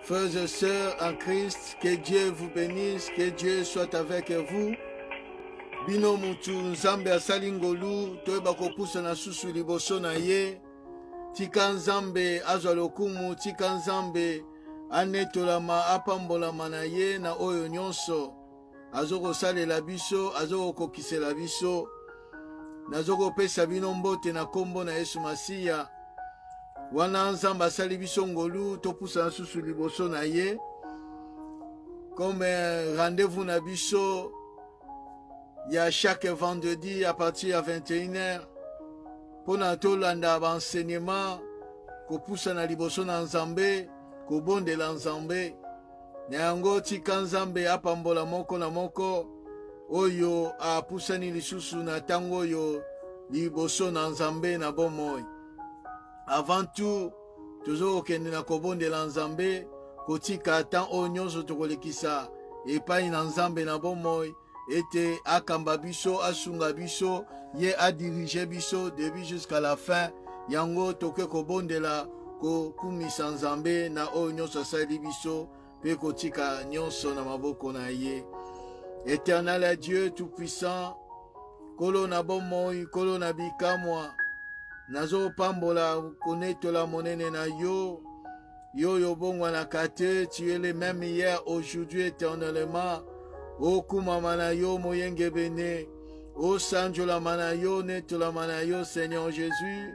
Frères et sœurs en Christ, que Dieu vous bénisse, que Dieu soit avec vous. Bino mutu nzambe asali ngolu toyeba kopusa na susu liboso na ye. Tika nzambe azwa lokumu, tika nzambe anetolama apambolama na ye na oyo nyonso. Azokosalela biso, azokokokisela biso. Nazokopesa bino mbote na kombo na Yesu Masiya. Wana nzambe asali biso ngolu topusa na susu liboso na ye. Comme rendez-vous na biso ya chaque vendredi à partir à 21h pour na tolanda ba enseignement kopusa na liboso na nzambe kobondela nzambe na yango tika nzambe apambola moko na moko oyo apusani lisusu na tango oyo liboso na nzambe na bomoi. Avant tout tozokende na kobondela nzambe kotika atan oyo nyonso tokolekisa epai na nzambe na bomoi ete akamba biso asunga biso ye adirige biso début jusqu'à la fin yango toke kobondela kokumisa nzambe na oyo nyonso asali biso pe kotika nyonso na maboko na ye. Éternel Dieu tout-puissant, kolo na bomoi, kolo na bikamwa, nazo pambola konetola monene na yo, yo bongwa na kate, tu es le même hier, aujourd'hui, éternellement. O kumama na yo moyenge bene, o sanjola manayo netola manayo Seigneur Jésus,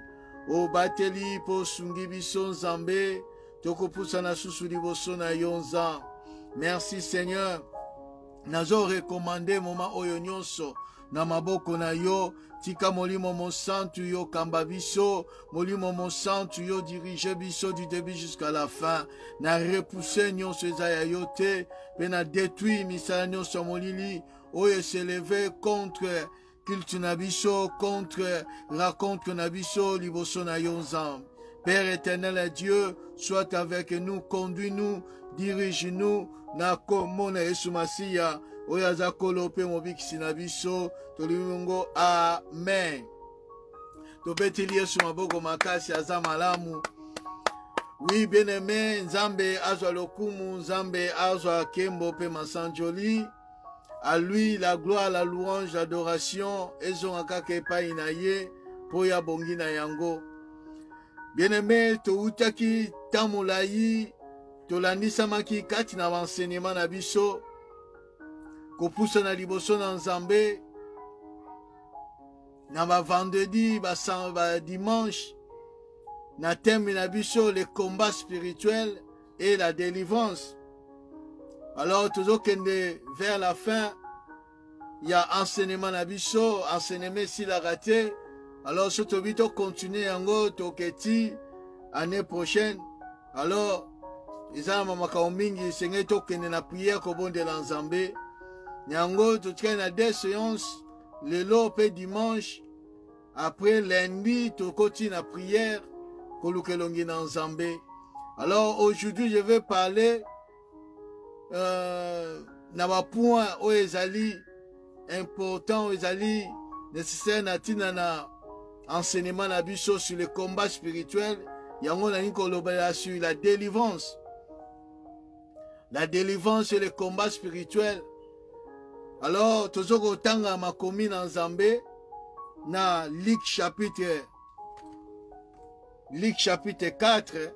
o bateli po sungi biso nzambe, tokopusa na susu liboso na yo nzambe. Merci Seigneur. Nazo recommandé moma oyo nyonso na maboko na yo, tika molimo mo santu yo kamba biso, molimo mo santu yo dirige biso du début jusqu'à la fin. Na repoussé nyonso ezaya yo te, pe na détruit misala nyonso molili oyo s'élevé contre culte na biso, contre raconte na biso liboso na yo nzambe. Père éternel et Dieu, sois avec nous, conduis-nous, dirige-nous, na kombo na Yesu Masiya, oyo aza kolo pe mobikisi na biso, tolimungo amen. Tobeteli Yesu maboko makasi aza malamu. Oui, bien-aimé, nzambe azwa lokumu, nzambe azwa kembo pe masanjoli. À lui la gloire, la louange, l'adoration, ezongaka epai na ye, po ya bongi na yango. Bien-aimé, toutaki tamulayi, tolandisamaki kati na enseignement na biso, kopusa na liboso na nzambe, na ba vendredi, ba dimanche, na thème na biso, le combat spirituel et la délivrance. Alors, tozokende vers la fin, il y a enseignement na biso, enseignement si la raté. Alors, ce tobito continue yango toketi année prochaine. Alors, ezala mamakao mingi senge tokende na prière kobondela nzambe. Yango totika na deux séances, lelo pe dimanche. Après lundi tokoti na prière kolukelongi na nzambe. Alors, aujourd'hui je vais parler na ba point o ezali important, o ezali nécessaire na tina na enseignement na biso sur le combat spirituel. Yango na nikolobela sur la délivrance. La délivrance et le combat spirituel. Alors, tozoko tanga makomi na nzambe na Luc chapitre 4.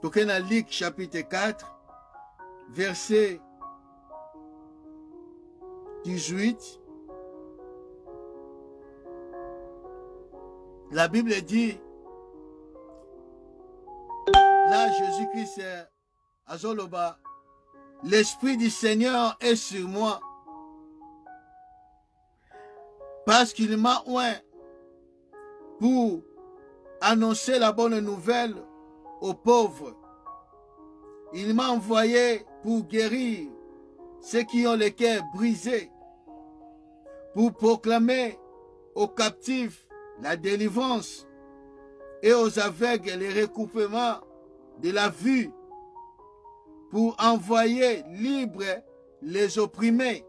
Toke na Luc chapitre 4, verset 18. La Bible dit, là Jésus-Christ azoloba, l'Esprit du Seigneur est sur moi, parce qu'il m'a oint pour annoncer la bonne nouvelle aux pauvres. Il m'a envoyé pour guérir ceux qui ont le cœur brisé, pour proclamer aux captifs la délivrance et aux aveugles le recoupement de la vue, pour envoyer libres les opprimés,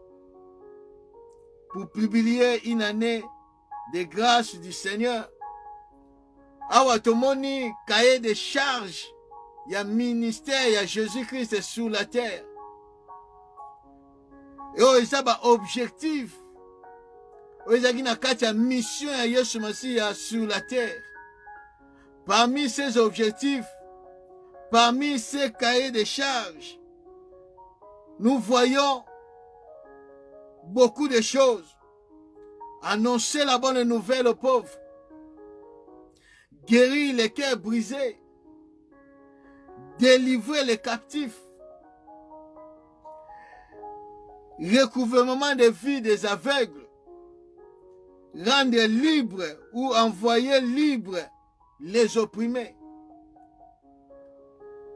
pour publier une année de grâce du Seigneur Awa tomoni cahier de charges. Il y a ministère, il y a Jésus-Christ sur la terre. Et il y a un objectif. Il y a une mission à Yesu Masih sur la terre. Parmi ces objectifs, parmi ces cahiers de charges, nous voyons beaucoup de choses. Annoncer la bonne nouvelle aux pauvres. Guérir les cœurs brisés. Délivrer les captifs. Recouvrement de vie des aveugles. Rendre libres ou envoyer libres les opprimés.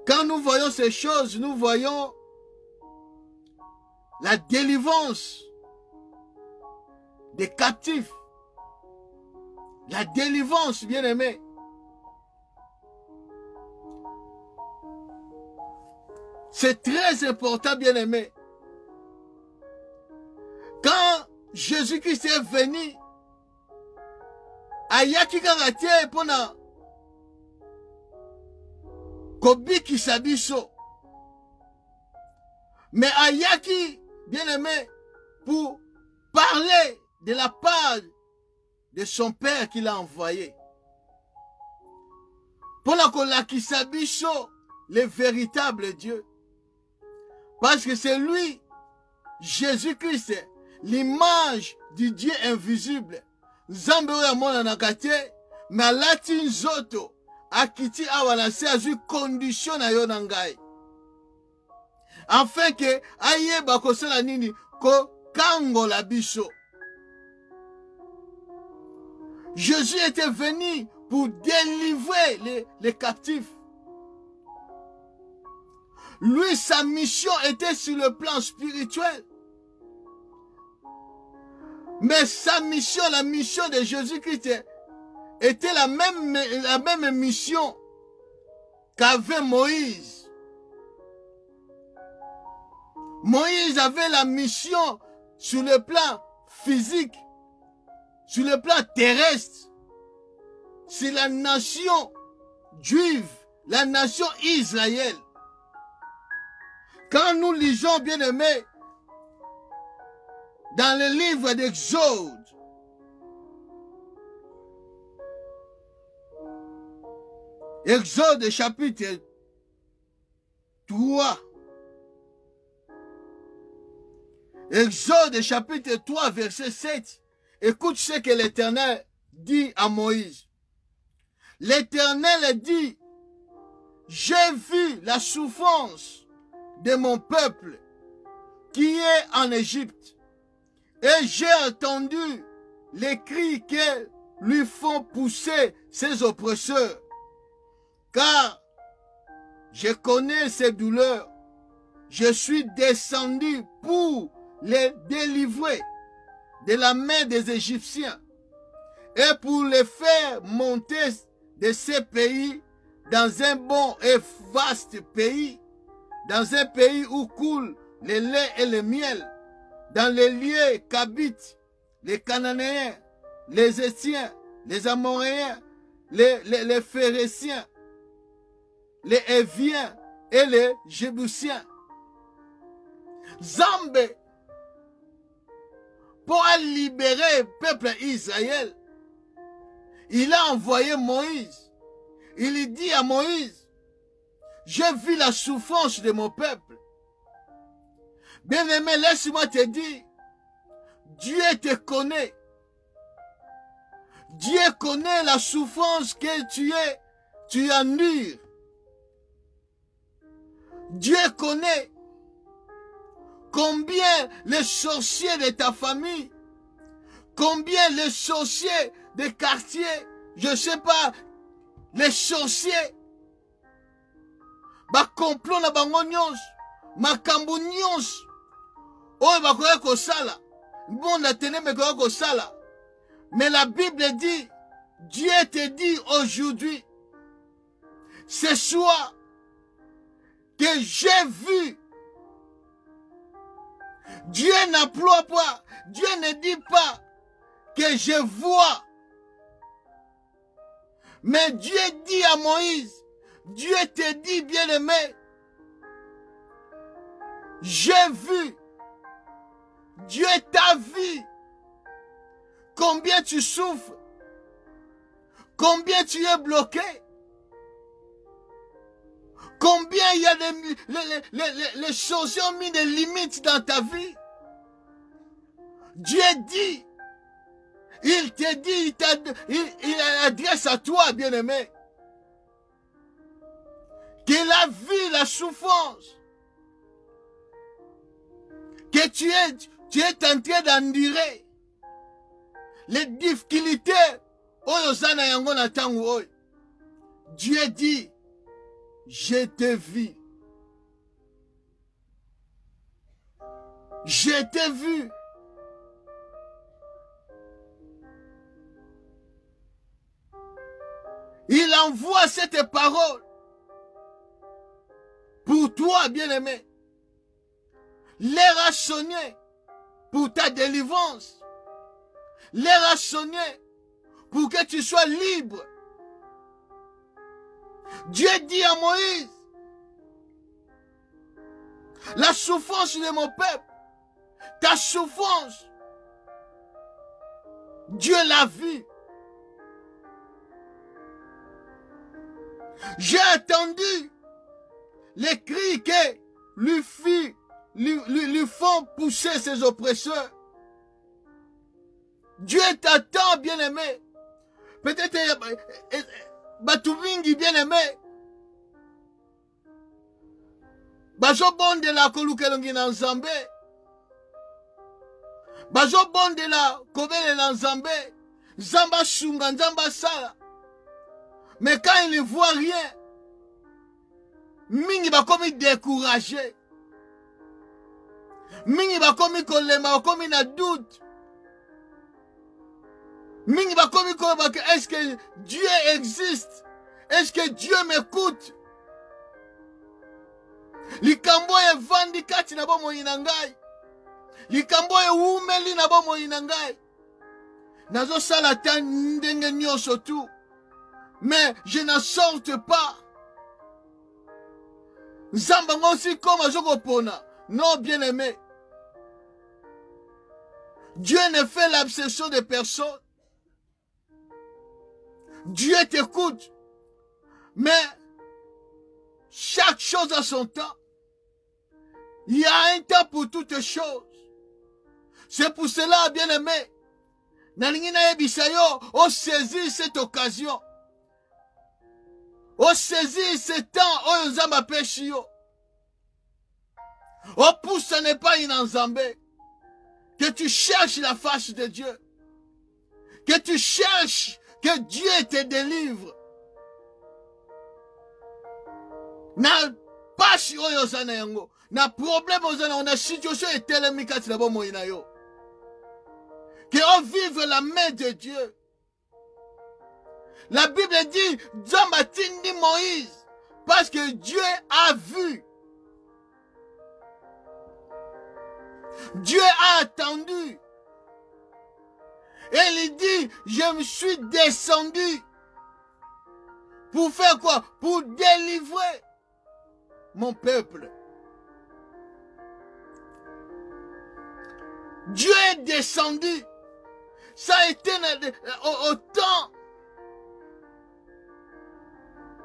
Quand nous voyons ces choses, nous voyons la délivrance des captifs. La délivrance, bien-aimés. C'est très important, bien-aimés. Quand Jésus-Christ est venu, ayaki karatie pona kobikisa biso. Mais ayaki, bien-aimé, pour parler de la part de son Père qu'il a envoyé. Pona kolakisa biso, le véritable Dieu. Parce que c'est lui, Jésus-Christ, l'image du Dieu invisible. Nzambe oyo amonanaka te, mais alati nzoto akiti awa na se azwi condition na yo na ngai. Afin que ayeba kosala nini ko kangola biso. Jésus était venu pour délivrer les captifs. Lui, sa mission était sur le plan spirituel. Mais sa mission, la mission de Jésus-Christ, était la même mission qu'avait Moïse. Moïse avait la mission sur le plan physique, sur le plan terrestre. C'est la nation juive, la nation Israël. Quand nous lisons, bien-aimés, dans le livre d'Exode, Exode chapitre 3, Exode chapitre 3, verset 7, écoute ce que l'Éternel dit à Moïse. L'Éternel dit, j'ai vu la souffrance de mon peuple qui est en Égypte, et j'ai entendu les cris que lui font pousser ses oppresseurs, car je connais ses douleurs. Je suis descendu pour les délivrer de la main des Égyptiens et pour les faire monter de ces pays dans un bon et vaste pays, dans un pays où coule le lait et le miel, dans les lieux qu'habitent les Cananéens, les Hétiens, les Amoréens, les Phéréciens, les Éviens et les Jébusiens. Zambé, pour libérer le peuple Israël, il a envoyé Moïse. Il dit à Moïse, j'ai vu la souffrance de mon peuple. Bien-aimé, laisse-moi te dire, Dieu te connaît. Dieu connaît la souffrance que tu endures. Dieu connaît combien les sorciers de ta famille, combien les sorciers des quartiers, je ne sais pas, les sorciers, complot na bango nyonso, makambo nyonso, oyo bakoya kosala, bonda teneme koya kosala. Mais la Bible dit, Dieu te dit aujourd'hui, ce soir, que j'ai vu. Dieu n'emploie pas, Dieu ne dit pas que je vois. Mais Dieu dit à Moïse, Dieu te dit, bien-aimé, j'ai vu, Dieu t'a vu, combien tu souffres, combien tu es bloqué, combien il y a les choses qui ont mis des limites dans ta vie. Dieu dit, il te dit, il adresse à toi, bien-aimé, qu'il a vu la souffrance, que tu es en train d'endurer, les difficultés, Dieu dit, je te vis. Je t'ai vu. Il envoie cette parole pour toi, bien-aimé. L'air a sonné pour ta délivrance. L'air a sonné pour que tu sois libre. Dieu dit à Moïse, la souffrance de mon peuple, ta souffrance, Dieu l'a vu. J'ai attendu les cris que lui font pousser ses oppresseurs. Dieu t'attend, bien-aimé. Peut-être Batumingi, bien-aimé. Bajo bonde la kolukelongi na Nzambe. Bajo bonde la kobele na Nzambe. Nzamba shunga, Nzamba sala. Mais quand il ne voit rien, mingi ba komi découragé. Mingi ba komi kolema, ba komi na doute. Mingi ba komi kolema, est-ce que Dieu existe? Est-ce que Dieu m'écoute? Likambo e vandi kati na bomo inangai. Likambo e umeli na bomo inangai. Nazo sala ta ndenge nyonso tu. Mais je n'en sorte pas. Nzamba ngosi comme azokopona. Non, bien-aimé. Dieu ne fait l'absession de personne. Dieu t'écoute. Mais chaque chose a son temps. Il y a un temps pour toutes choses. C'est pour cela, bien-aimé, Nalingina Ebisayo, on saisit cette occasion. On saisit ce temps, on Nzamba pêchio. On pousse, ce n'est pas une Nzambé. Que tu cherches la face de Dieu. Que tu cherches que Dieu te délivre. Na pashi oyo sana yango. Na problème ozana, on a situation et tellement kati na bomo inayo. Que on vive la main de Dieu. La Bible dit, Nzamba tindi Moïse, parce que Dieu a vu. Dieu a attendu. Et il dit, je me suis descendu. Pour faire quoi? Pour délivrer mon peuple. Dieu est descendu. Ça a été au temps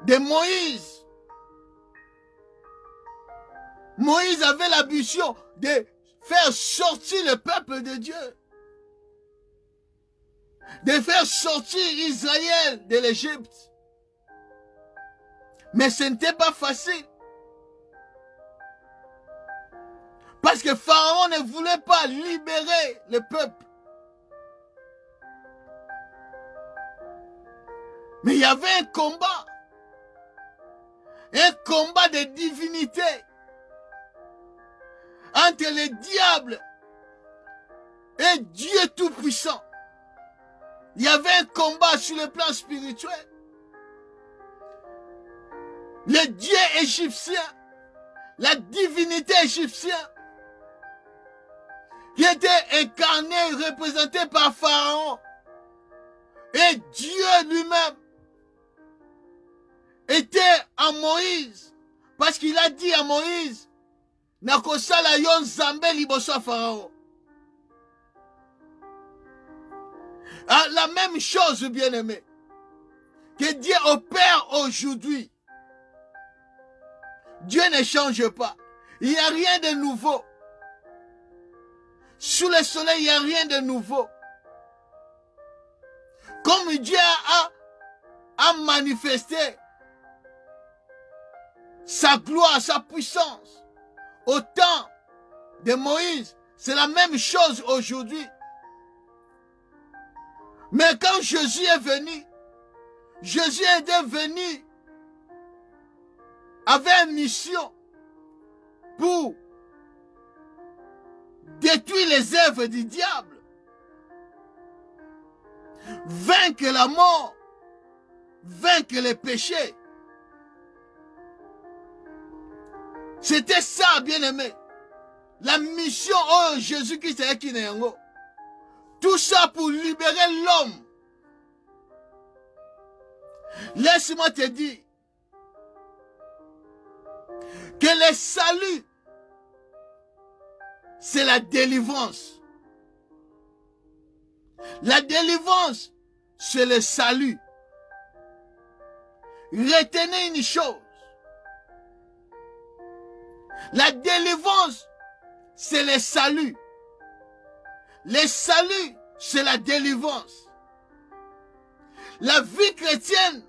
de Moïse. Moïse avait l'ambition de faire sortir le peuple de Dieu. De faire sortir Israël de l'Égypte. Mais ce n'était pas facile. Parce que Pharaon ne voulait pas libérer le peuple. Mais il y avait un combat. Un combat de divinité. Entre les diables et Dieu Tout-Puissant. Il y avait un combat sur le plan spirituel. Le Dieu égyptien, la divinité égyptienne, qui était incarné, représenté par Pharaon, et Dieu lui-même, à Moïse. Parce qu'il a dit à Moïse, nakosala yo nzambe liboso ya Pharaon. La même chose, bien-aimé, que Dieu opère aujourd'hui. Dieu ne change pas. Il n'y a rien de nouveau. Sous le soleil, il n'y a rien de nouveau. Comme Dieu a manifesté sa gloire, sa puissance au temps de Moïse, c'est la même chose aujourd'hui. Mais quand Jésus est venu, Jésus est venu avec une mission pour détruire les œuvres du diable, vaincre la mort, vaincre les péchés. C'était ça, bien-aimé. La mission de Jésus-Christ est qui n'est pas. Tout ça pour libérer l'homme. Laisse-moi te dire que le salut, c'est la délivrance. La délivrance, c'est le salut. Retenez une chose. La délivrance, c'est le salut. Le salut, c'est la délivrance. La vie chrétienne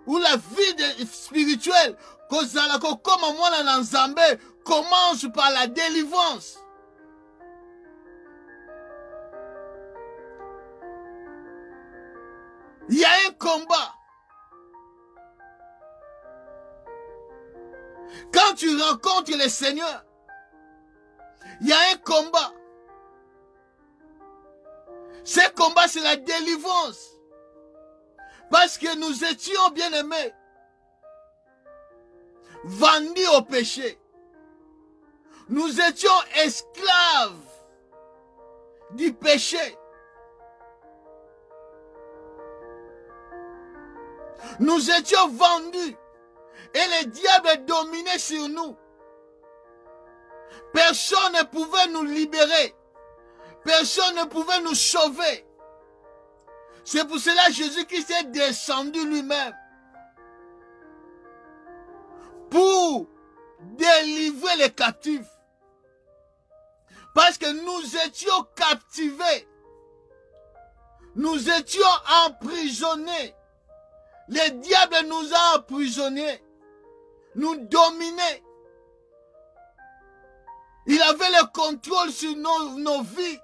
ou la vie spirituelle, commence par la délivrance. Il y a un combat. Quand tu rencontres le Seigneur, il y a un combat. Ce combat, c'est la délivrance. Parce que nous étions bien-aimés, vendus au péché. Nous étions esclaves du péché. Nous étions vendus. Et le diable dominait sur nous. Personne ne pouvait nous libérer. Personne ne pouvait nous sauver. C'est pour cela que Jésus-Christ est descendu lui-même. Pour délivrer les captifs. Parce que nous étions captivés. Nous étions emprisonnés. Le diable nous a emprisonnés. Nous dominait. Il avait le contrôle sur nos vies.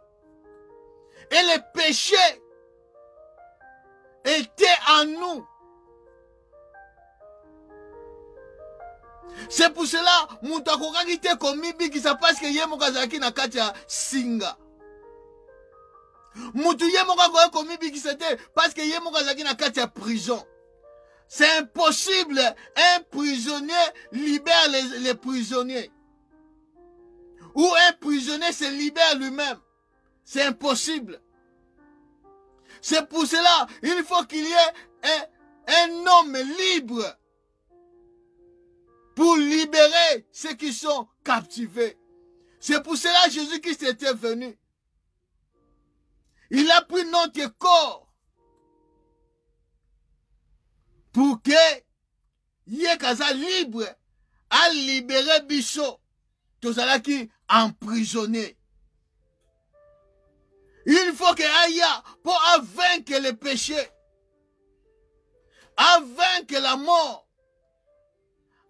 Et les péchés étaient en nous. C'est pour cela mutakokaki te komibikisa parce que ye moko azalaki na kati ya singa. Mutu ye moko akoki komibikisa te parce que ye moko azalaki na kati ya prison. C'est impossible. Un prisonnier libère les prisonniers. Ou un prisonnier se libère lui-même. C'est impossible. C'est pour cela il faut qu'il y ait un homme libre pour libérer ceux qui sont captivés. C'est pour cela que Jésus-Christ était venu. Il a pris notre corps pour que Yekaza libre a libéré Bisso, tout ça qui emprisonné. Il faut que Aya pour vaincre le péché, à vaincre la mort,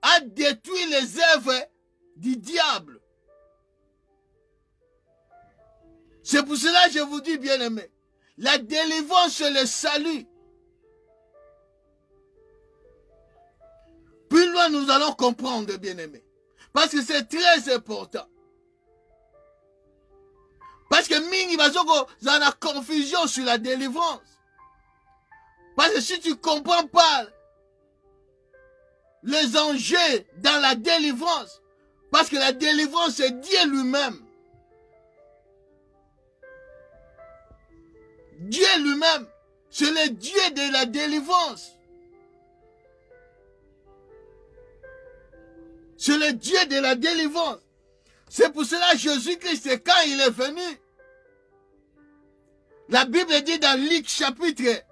à détruire les œuvres du diable. C'est pour cela que je vous dis, bien-aimés, la délivrance et le salut. Plus loin, nous allons comprendre, bien-aimés. Parce que c'est très important. Parce que Mingi Bazoko, ça a la confusion sur la délivrance. Parce que si tu ne comprends pas les enjeux dans la délivrance, parce que la délivrance, c'est Dieu lui-même. Dieu lui-même, c'est le Dieu de la délivrance. C'est le Dieu de la délivrance. C'est pour cela Jésus-Christ, quand il est venu, la Bible dit dans Luc chapitre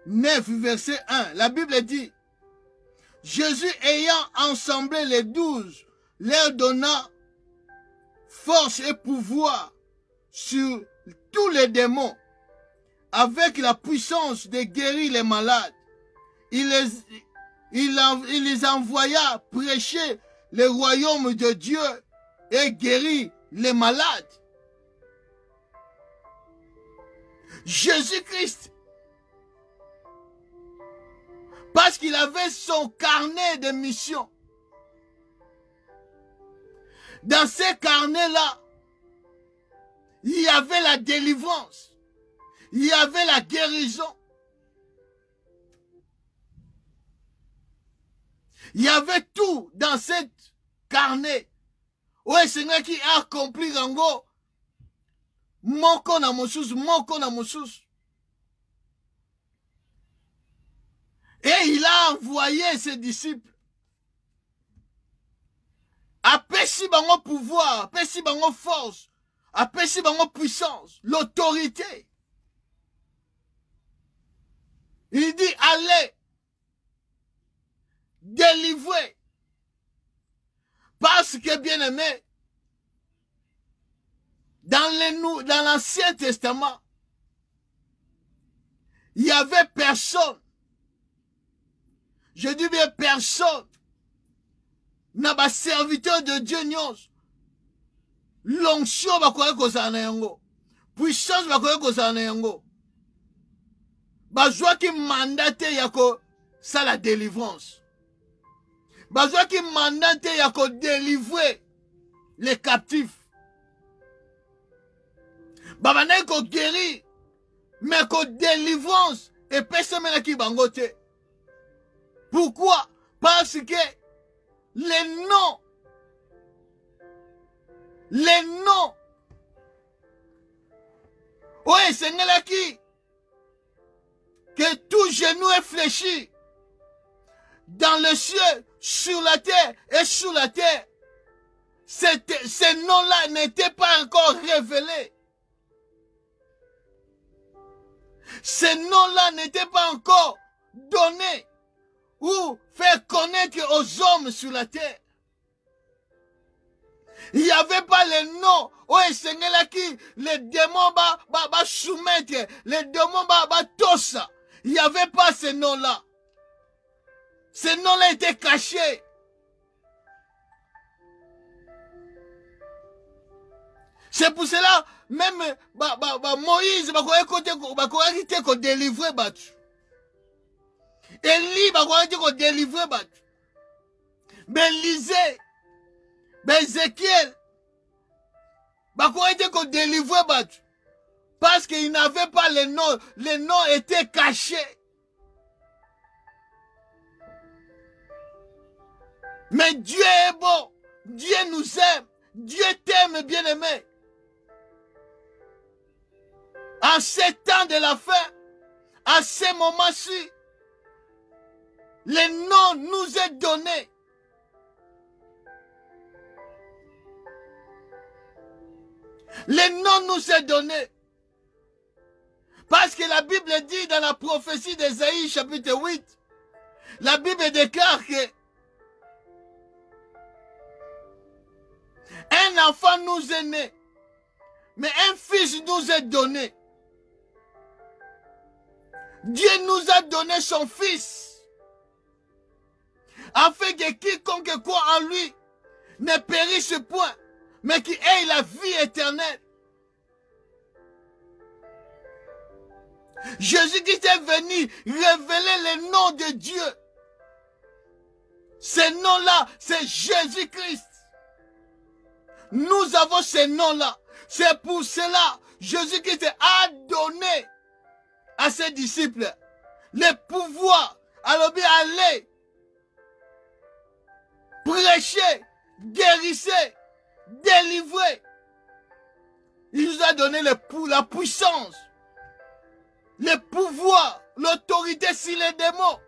9, verset 1, la Bible dit, Jésus ayant ensemblé les 12, leur donna force et pouvoir sur tous les démons, avec la puissance de guérir les malades. Il les envoya prêcher le royaume de Dieu et guérir les malades. Jésus-Christ, parce qu'il avait son carnet de mission. Dans ces carnets-là, il y avait la délivrance, il y avait la guérison, il y avait tout dans cette carnet. Ouais, c'est là qui a accompli Rango. Moko na mosusu, moko na mosusu. Et il a envoyé ses disciples. Apesi bango pouvoir, apesi bango force, apesi bango puissance, l'autorité. Il dit, allez, délivrez. Parce que, bien aimé, dans l'Ancien Testament, il n'y avait personne. Je dis bien personne. N'a pas serviteur de Dieu nyons. L'onction va quoi kozana yango. Puissance va quoi kozana yango. Bazwa qui mandate yako ça la délivrance. Bazwa qui mandate yako délivrer les captifs. Babana ko guérir mais ko délivrance et personne n'a qui bangote. Pourquoi? Parce que les noms, ouais, c'est là qui, que tout genou est fléchi, dans le ciel, sur la terre et sous la terre. Ces noms-là n'étaient pas encore révélés. Ces noms-là n'étaient pas encore donnés ou faire connaître aux hommes sur la terre. Il n'y avait pas les noms. Oui, c'est là qui les démons va soumettre, les démons va tossa. Il n'y avait pas ces noms-là. Ces noms-là étaient cachés. C'est pour cela, même Moïse va être délivré battu. Élie va être délivré battu. Élisée, Ézéchiel va être délivré battu. Parce qu'il n'avait pas les noms. Les noms étaient cachés. Mais Dieu est bon. Dieu nous aime. Dieu t'aime, bien-aimé. En ces temps de la fin, à ces moments-ci, les noms nous est donnés. Les noms nous est donnés. Parce que la Bible dit dans la prophétie d'Ésaïe chapitre 8, la Bible déclare que un enfant nous est né, mais un fils nous est donné. Dieu nous a donné son fils, afin que quiconque croit en lui ne périsse point, mais qui ait la vie éternelle. Jésus-Christ est venu révéler les noms de Dieu. Ces noms-là, c'est Jésus-Christ. Nous avons ces noms-là. C'est pour cela Jésus-Christ a donné à ses disciples le pouvoir. Alors bien, allez, prêchez, guérissez, délivrez. Il nous a donné la puissance, le pouvoir, l'autorité sur les démons.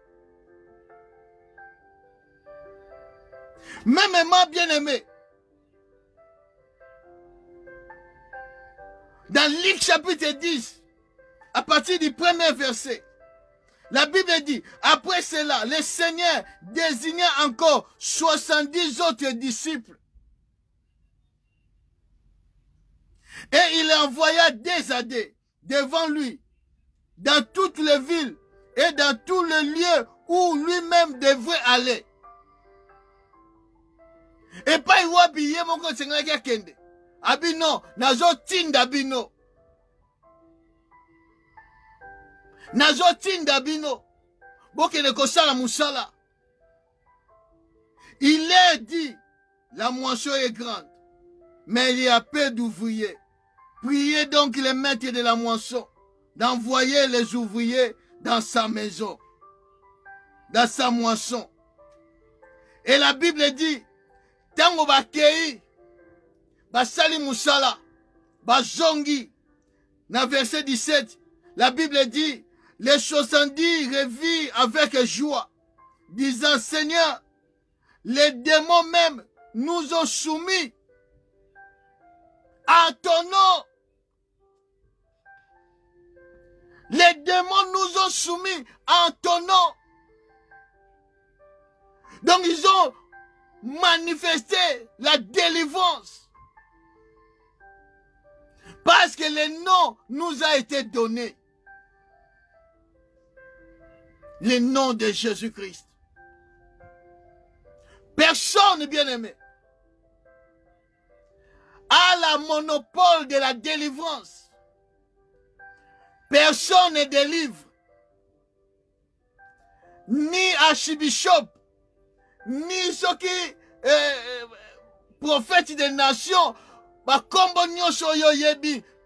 Même moi, bien-aimé, dans Luc chapitre 10, à partir du premier verset, la Bible dit, après cela, le Seigneur désigna encore 70 autres disciples. Et il envoya des à des devant lui, dans toutes les villes et dans tous les lieux où lui-même devrait aller. Et pas y wabiye mon ko senga kia kende. Abino, nazo tinda bino. Nazo tinda bino. Bokene kosala musala. Il est dit, la moisson est grande, mais il y a peu d'ouvriers. Priez donc les maîtres de la moisson d'envoyer les ouvriers dans sa maison, dans sa moisson. Et la Bible dit, tango bakei, basali musala, bazongi. Dans verset 17, la Bible dit, les 70 revirent avec joie, disant, Seigneur, les démons même nous ont soumis à ton nom. Les démons nous ont soumis en ton nom. Donc ils ont manifesté la délivrance. Parce que le nom nous a été donné. Le nom de Jésus-Christ. Personne, bien-aimé, a le monopole de la délivrance. Personne ne délivre. Ni archibishop, ni ceux qui prophètes des nations,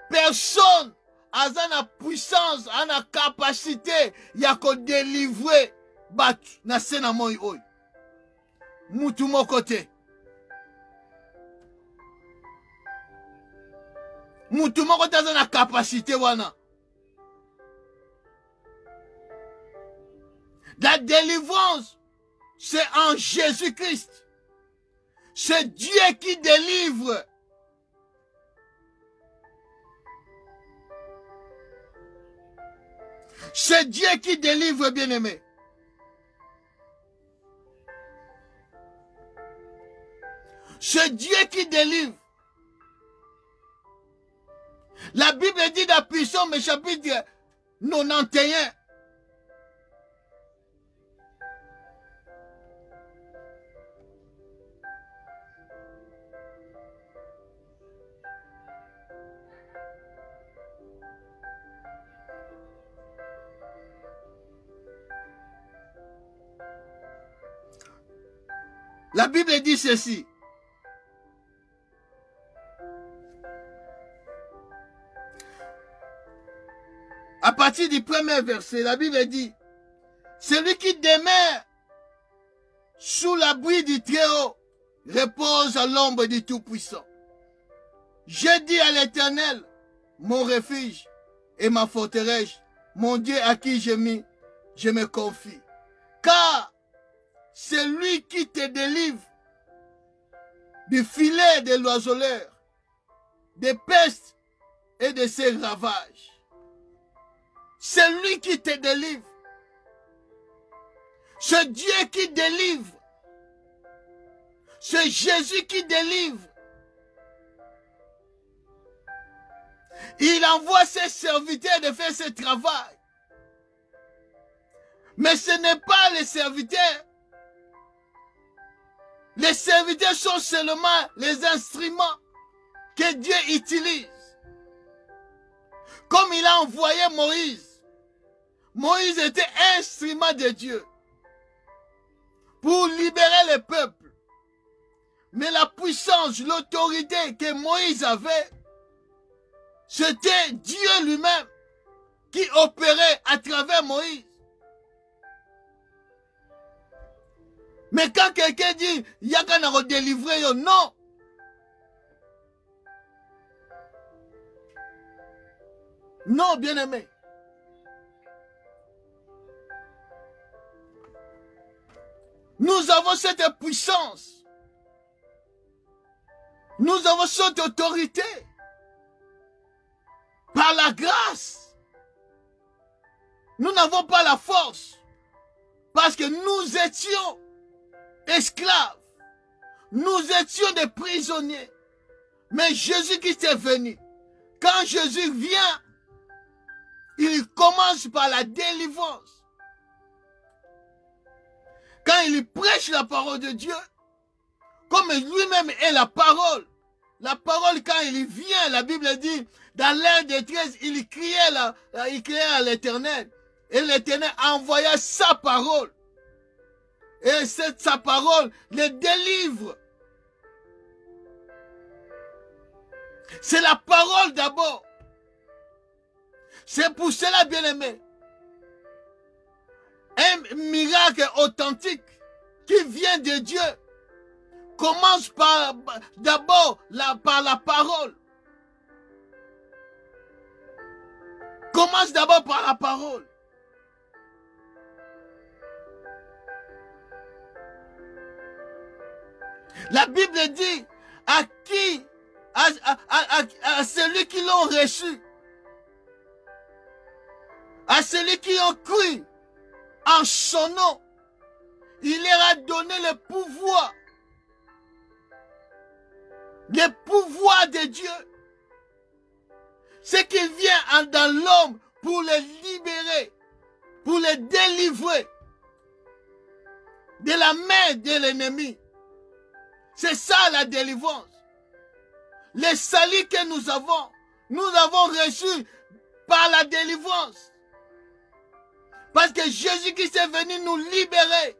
personne a la puissance, a la capacité de délivrer batu na sena moi oy. Mutu moko te. Mutu moko te a la capacité wana. La délivrance, c'est en Jésus-Christ. C'est Dieu qui délivre. C'est Dieu qui délivre, bien-aimé. C'est Dieu qui délivre. La Bible dit dans Psaume chapitre 91. La Bible dit ceci. À partir du premier verset, la Bible dit, celui qui demeure sous l'abri du Très-Haut repose à l'ombre du Tout-Puissant. J'ai dit à l'Éternel, mon refuge et ma forteresse, mon Dieu à qui je me confie. Car c'est lui qui te délivre du filet de l'oiseleur, des pestes et de ses ravages. C'est lui qui te délivre. C'est Dieu qui délivre. C'est Jésus qui délivre. Il envoie ses serviteurs de faire ce travail. Mais ce n'est pas les serviteurs. Les serviteurs sont seulement les instruments que Dieu utilise. Comme il a envoyé Moïse. Moïse était instrument de Dieu pour libérer le peuple. Mais la puissance, l'autorité que Moïse avait, c'était Dieu lui-même qui opérait à travers Moïse. Mais quand quelqu'un dit, il y a qu'à nous délivrer, non. Non, bien-aimé. Nous avons cette puissance. Nous avons cette autorité. Par la grâce. Nous n'avons pas la force. Parce que nous étions esclaves. Nous étions des prisonniers. Mais Jésus-Christ est venu. Quand Jésus vient, il commence par la délivrance. Quand il prêche la parole de Dieu, comme lui-même est la parole, quand il vient, la Bible dit, dans l'ère des 13, il criait à l'Éternel. Et l'Éternel envoya sa parole. Et sa parole les délivre. C'est la parole d'abord. C'est pour cela, bien-aimé, un miracle authentique qui vient de Dieu commence d'abord par la parole. Commence d'abord par la parole. La Bible dit à celui qui l'ont reçu, à celui qui ont cru en son nom, il leur a donné le pouvoir de Dieu. Ce qui vient dans l'homme pour les libérer, pour les délivrer de la main de l'ennemi. C'est ça la délivrance. Les saluts que nous avons reçus par la délivrance. Parce que Jésus-Christ est venu nous libérer.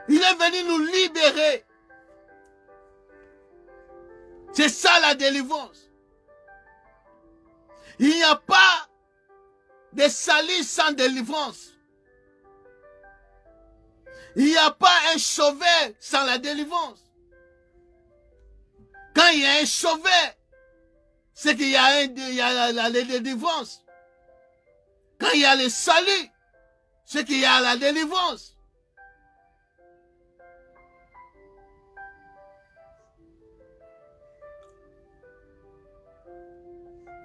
Il est venu nous libérer. C'est ça la délivrance. Il n'y a pas de salut sans délivrance. Il n'y a pas un sauveur sans la délivrance. Quand il y a un sauveur, c'est qu'il y a la délivrance. Quand il y a le salut, c'est qu'il y a la délivrance.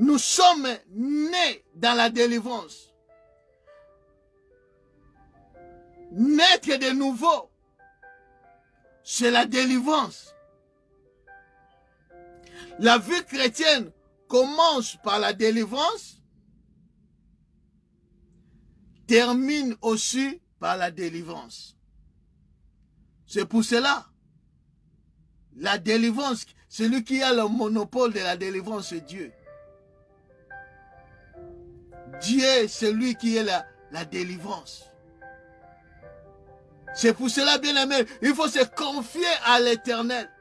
Nous sommes nés dans la délivrance. Naître de nouveau, c'est la délivrance. La vie chrétienne commence par la délivrance, termine aussi par la délivrance. C'est pour cela, la délivrance, celui qui a le monopole de la délivrance, c'est Dieu. Dieu, c'est lui qui est la délivrance. C'est pour cela, bien-aimé, il faut se confier à l'Éternel.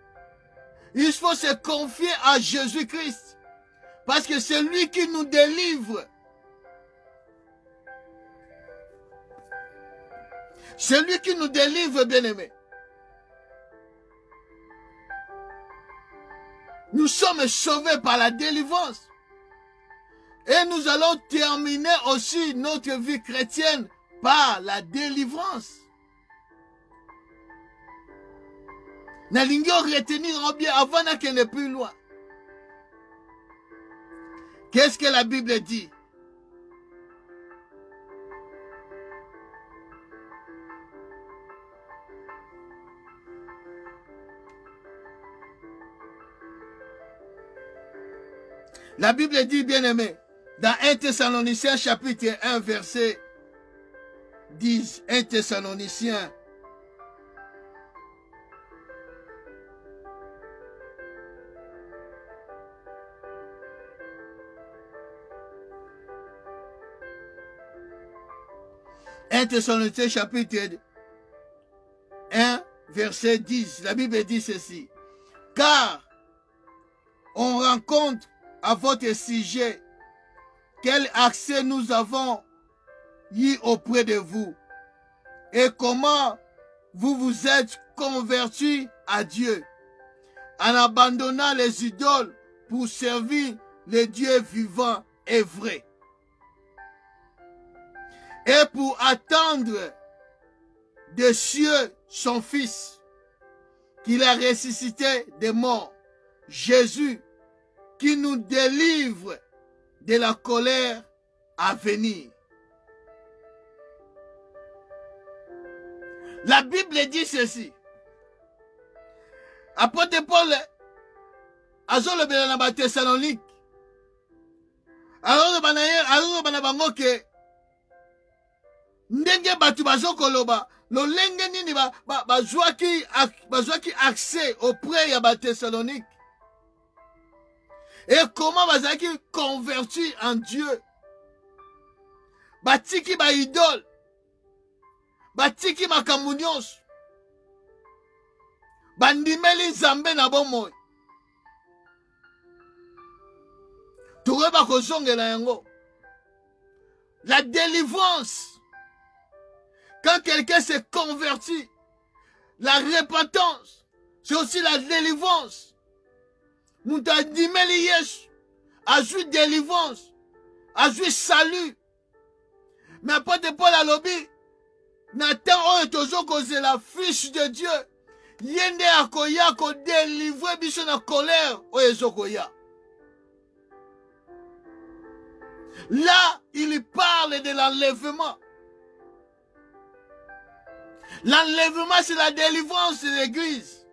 Il faut se confier à Jésus-Christ. Parce que c'est lui qui nous délivre. C'est lui qui nous délivre, bien-aimé. Nous sommes sauvés par la délivrance. Et nous allons terminer aussi notre vie chrétienne par la délivrance. Nalingi retenir bien avant qu'elle n'est plus loin. Qu'est-ce que la Bible dit? La Bible dit, bien-aimé, dans 1 Thessaloniciens chapitre 1 verset 10, 1 Thessaloniciens chapitre 1 verset 10, la Bible dit ceci: car on rencontre à votre sujet quel accès nous avons eu auprès de vous et comment vous vous êtes convertis à Dieu en abandonnant les idoles pour servir le Dieu vivant et vrai. Et pour attendre des cieux son Fils, qu'il a ressuscité des morts, Jésus, qui nous délivre de la colère à venir. La Bible dit ceci. Apôtre Paul, azolobela na ba Thessalonique. Alors bana bango ke ndenge batu bazokoloba lolenge nini bazwaki accès auprès ya ba Thessalonique. Et comment bazaki converti en Dieu. Batiki ba idole. Batiki makambo nyonso. Bandimeli Nzambe na bomoi. Toureba kozongela yango. La délivrance. Quand quelqu'un s'est converti, la repentance, c'est aussi la délivrance. Mouta dimeli Yesu, a joué délivrance, a joué salut. Mais après de Paul alobi, Nathan oyo tozoko c'est la fiche de Dieu. Yende akoya ko délivrer biso na colère oyo ezokoya. Là, il parle de l'enlèvement. L'enlèvement, c'est la délivrance de l'église.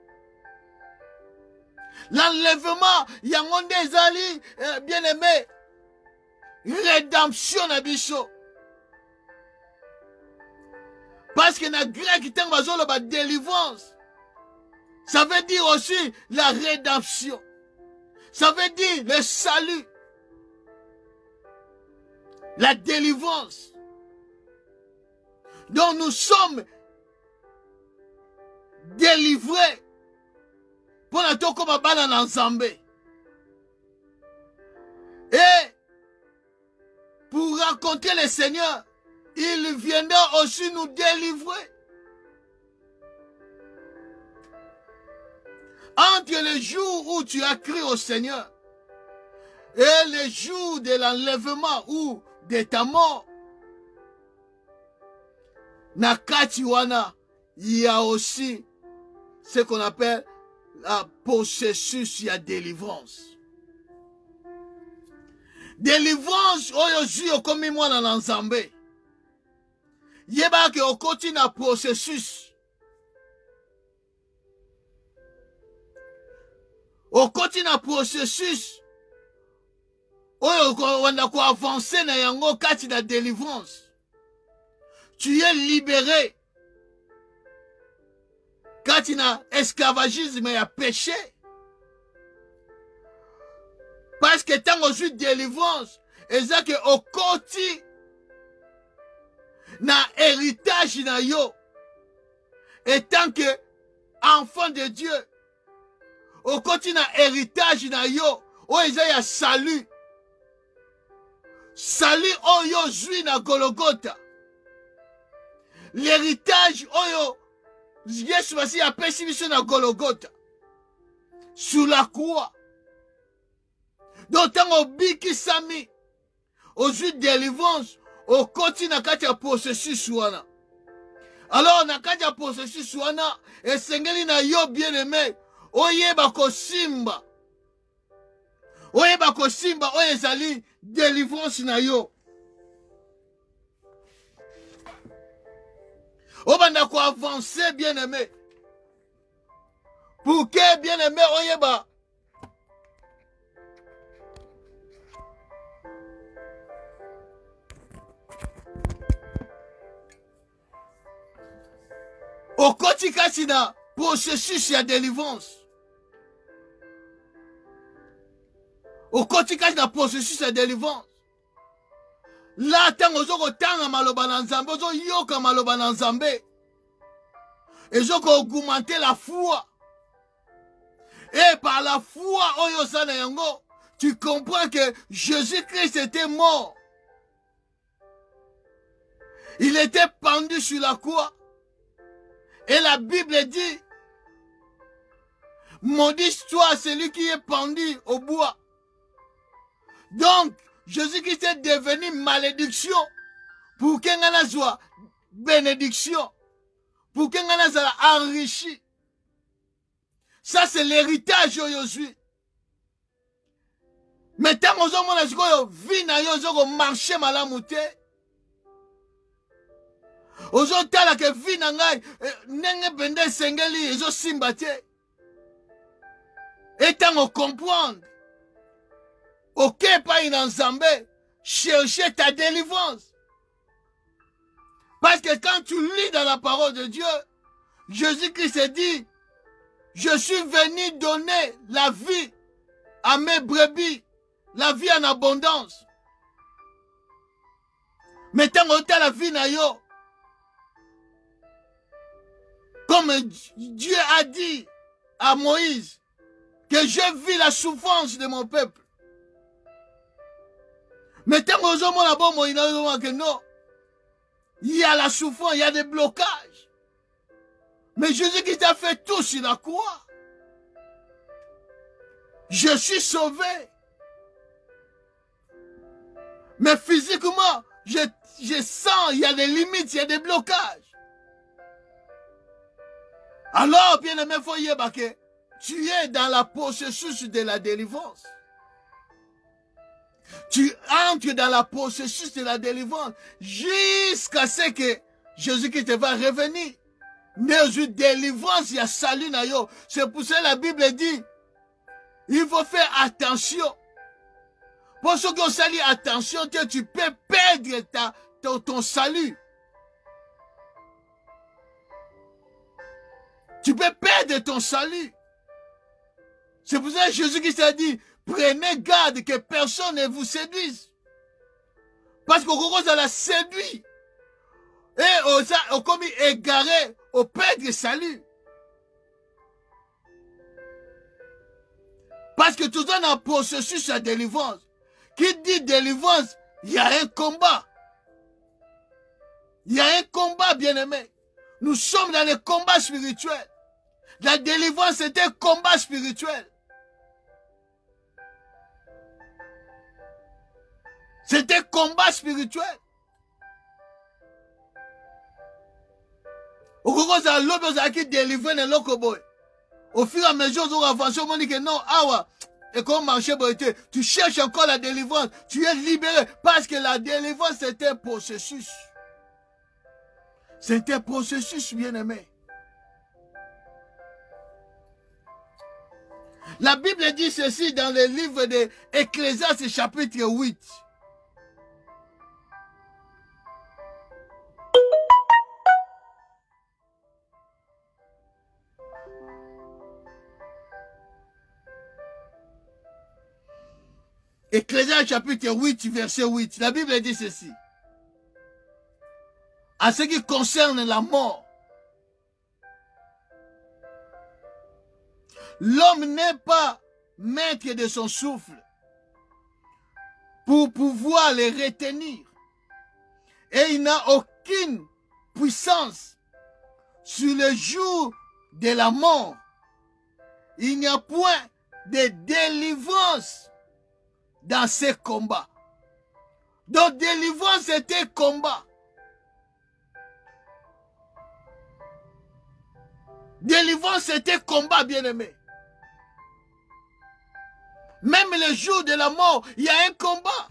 L'enlèvement, yangonde ezali, bien aimé, rédemption na biso. Parce que na grec, tant bazolo ba délivrance. Ça veut dire aussi la rédemption. Ça veut dire le salut. La délivrance. Donc nous sommes délivrés pour la toko babana na Nzambe. Et pour rencontrer le Seigneur, il viendra aussi nous délivrer. Entre le jour où tu as cru au Seigneur et le jour de l'enlèvement ou de ta mort, nakati wana, il y a aussi ce qu'on appelle la processus, il y a délivrance. Délivrance, oyo zio komi mwana na Nzambe. Yeba ke okoti na processus. Okoti na processus. Oyo wanda ko avancer na yango kati na délivrance. Tu es libéré. Kati na esclavagisme ya péché. Parce que tant que tu délivrance, et ça que okoti na héritage na yo. Et tant que enfant de Dieu, okoti na héritage na yo, o eza ya salut. Salut oyo zui na Golgotha. L'héritage oyo Yesu basi apesi biso na Golgotha. Sous la croix. Donc tango biki sami ozui délivrance okoti na kati ya processus wana. Alors na kati ya processus wana esengeli na yo bien aimé oyeba kosimba. Oyeba kosimba oyo ezali délivrance na yo. Obanda ko avancer bien aimé. Pour que bien aimé oyeba. Okoti kati na processus ya délivrance. Okoti kati na processus ya délivrance. Là, tant ozoko tanga maloba na Nzambe, ozo yoka maloba na Nzambe. Ezoko augmenter la foi. Et par la foi, oyo sana yango, tu comprends que Jésus-Christ était mort. Il était pendu sur la croix. Et la Bible dit, maudit soit celui qui est pendu au bois. Donc, Jésus-Christ est devenu malédiction pour que ngana soit bénédiction, pour que ngana soit enrichi. Ça, c'est l'héritage aujourd'hui. Mais tant que vous vie na yo marché malamu te. Ozo tala ke vie na ngai nenge bende sengeli ezo simba te. Et tant on comprendre, ok pas in ensemble, chercher ta délivrance. Parce que quand tu lis dans la parole de Dieu, Jésus-Christ dit, je suis venu donner la vie à mes brebis, la vie en abondance. Mais tant qu'on a la vie na yo, comme Dieu a dit à Moïse, que je vis la souffrance de mon peuple. Mais tant qu'on a que non, il y a la souffrance, il y a des blocages. Mais Jésus qui t'a fait tout sur la croix. Je suis sauvé. Mais physiquement, je sens, il y a des limites, il y a des blocages. Alors, bien aimé, il faut y que tu es dans la processus de la délivrance. Tu entres dans la processus de la délivrance jusqu'à ce que Jésus-Christ va revenir. Mais une délivrance, il y a salut na yo. C'est pour ça que la Bible dit, il faut faire attention. Pour ceux qui ont sali, attention, tu peux perdre ton salut. Tu peux perdre ton salut. C'est pour ça que Jésus-Christ a dit, prenez garde que personne ne vous séduise. Parce qu'on commence à la séduire. Et on comme égaré au perdre le salut. Parce que tout ça dans le processus de délivrance. Qui dit délivrance, il y a un combat. Il y a un combat, bien-aimé. Nous sommes dans le combat spirituel. La délivrance, c'est un combat spirituel. C'est un combat spirituel. Au fur et à mesure, on avance, on dit que non, awa, et comment marcher, tu cherches encore la délivrance, tu es libéré, parce que la délivrance, c'est un processus. C'est un processus, bien-aimé. La Bible dit ceci dans le livre de Ecclésiaste, chapitre 8. Ecclésiaste chapitre 8, verset 8. La Bible dit ceci. À ce qui concerne la mort, l'homme n'est pas maître de son souffle pour pouvoir le retenir. Et il n'a aucune puissance sur le jour de la mort. Il n'y a point de délivrance dans ces combats. Donc, délivrance, c'était combat. Délivrance, c'était combat, bien-aimé. Même le jour de la mort, il y a un combat.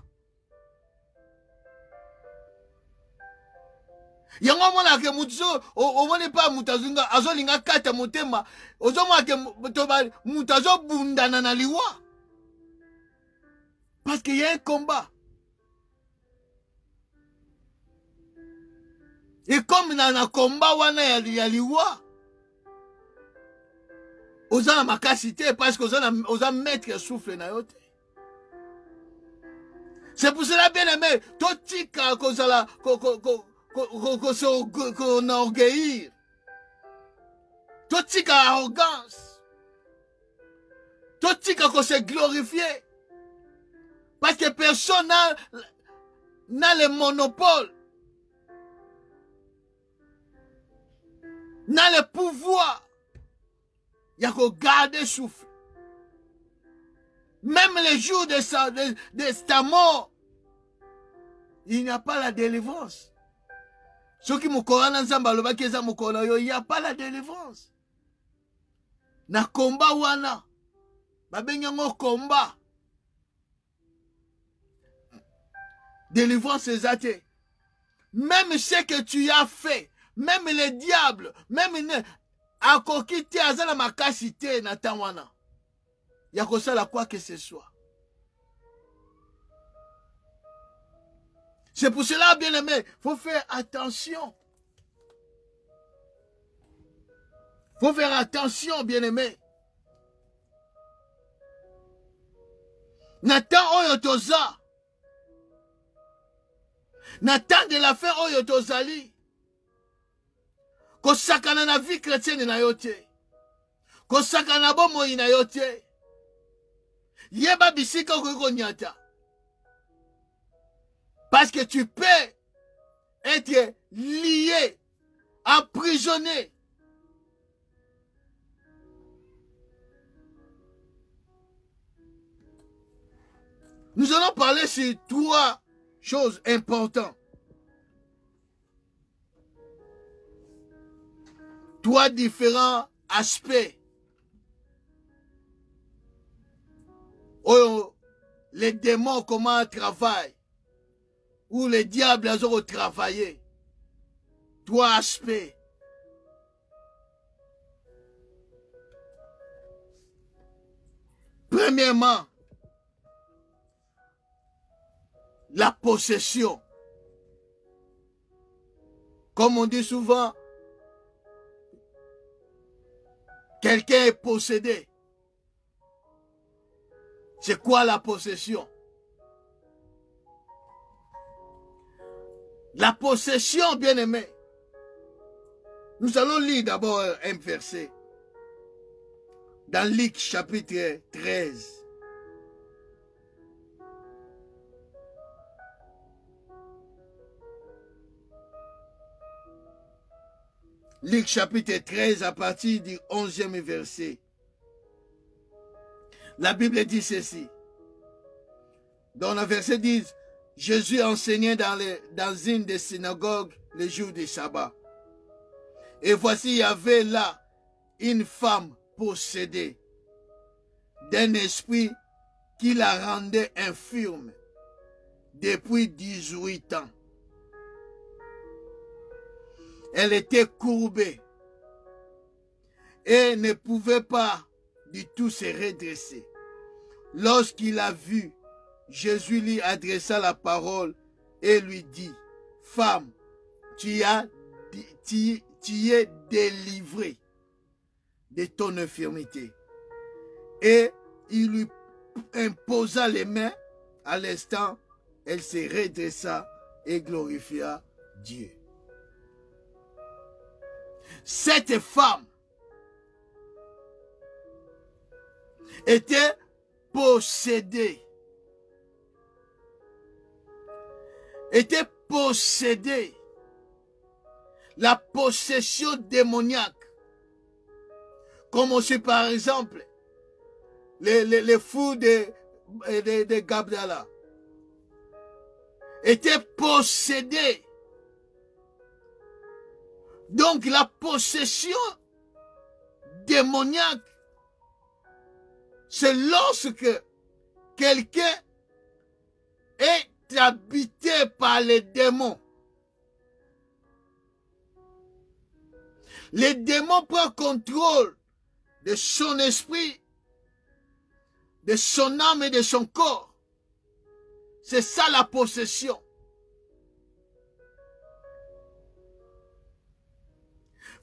Yango mona ke mutso o mone pa mutazunga azolinga kata motema ozoma ke mutazo bundana na liwa. Parce qu'il y a un combat. Et comme dans un combat, il y a liwa. Oza ma capacité parce que oza mettre souffle na yote. C'est pour cela bien aimé, totika kozala qu'on orgueillir. Totika arrogance. Totika qu'on se glorifier. Parce que personne n'a le monopole. n'a le pouvoir de garder souffle. Même les jours de sa mort, il n'y a pas la délivrance. Ceux qui me connaissent, il n'y a pas la délivrance. Na combat wana, babenyango combat. Délivrance exacte. Même ce que tu as fait, même les diables, même à kokite azala makasite na tawana. Yakosala quoi que ce soit. C'est pour cela, bien aimé, il faut faire attention. Il faut faire attention, bien aimé. Nathan oyotoza. Nathan de la fin oyotozali. Kosakana na vie chrétienne na yote. Kosakana bomo na yote. Yeba bisika okoko nyata. Parce que tu peux être lié, emprisonné. Nous allons parler sur 3 choses importantes. 3 différents aspects. Oh, les démons, comment ils travaillent. Où les diables ont travaillé. 3 aspects. Premièrement, la possession. Comme on dit souvent, quelqu'un est possédé. C'est quoi la possession? La possession, bien-aimé. Nous allons lire d'abord un verset. Dans Luc chapitre 13. Luc chapitre 13 à partir du 11e verset. La Bible dit ceci. Dans le verset dit, Jésus enseignait dans une des synagogues le jour du sabbat. Et voici, il y avait là une femme possédée d'un esprit qui la rendait infirme depuis 18 ans. Elle était courbée et ne pouvait pas du tout se redresser. Lorsqu'il a vu, Jésus lui adressa la parole et lui dit, « Femme, tu es délivrée de ton infirmité. » Et il lui imposa les mains. À l'instant, elle se redressa et glorifia Dieu. Cette femme était possédée. La possession démoniaque. Comme on sait par exemple les fous de Gabdala étaient possédés. Donc la possession démoniaque, c'est lorsque quelqu'un est habité par les démons. Les démons prennent contrôle de son esprit, de son âme et de son corps. C'est ça la possession.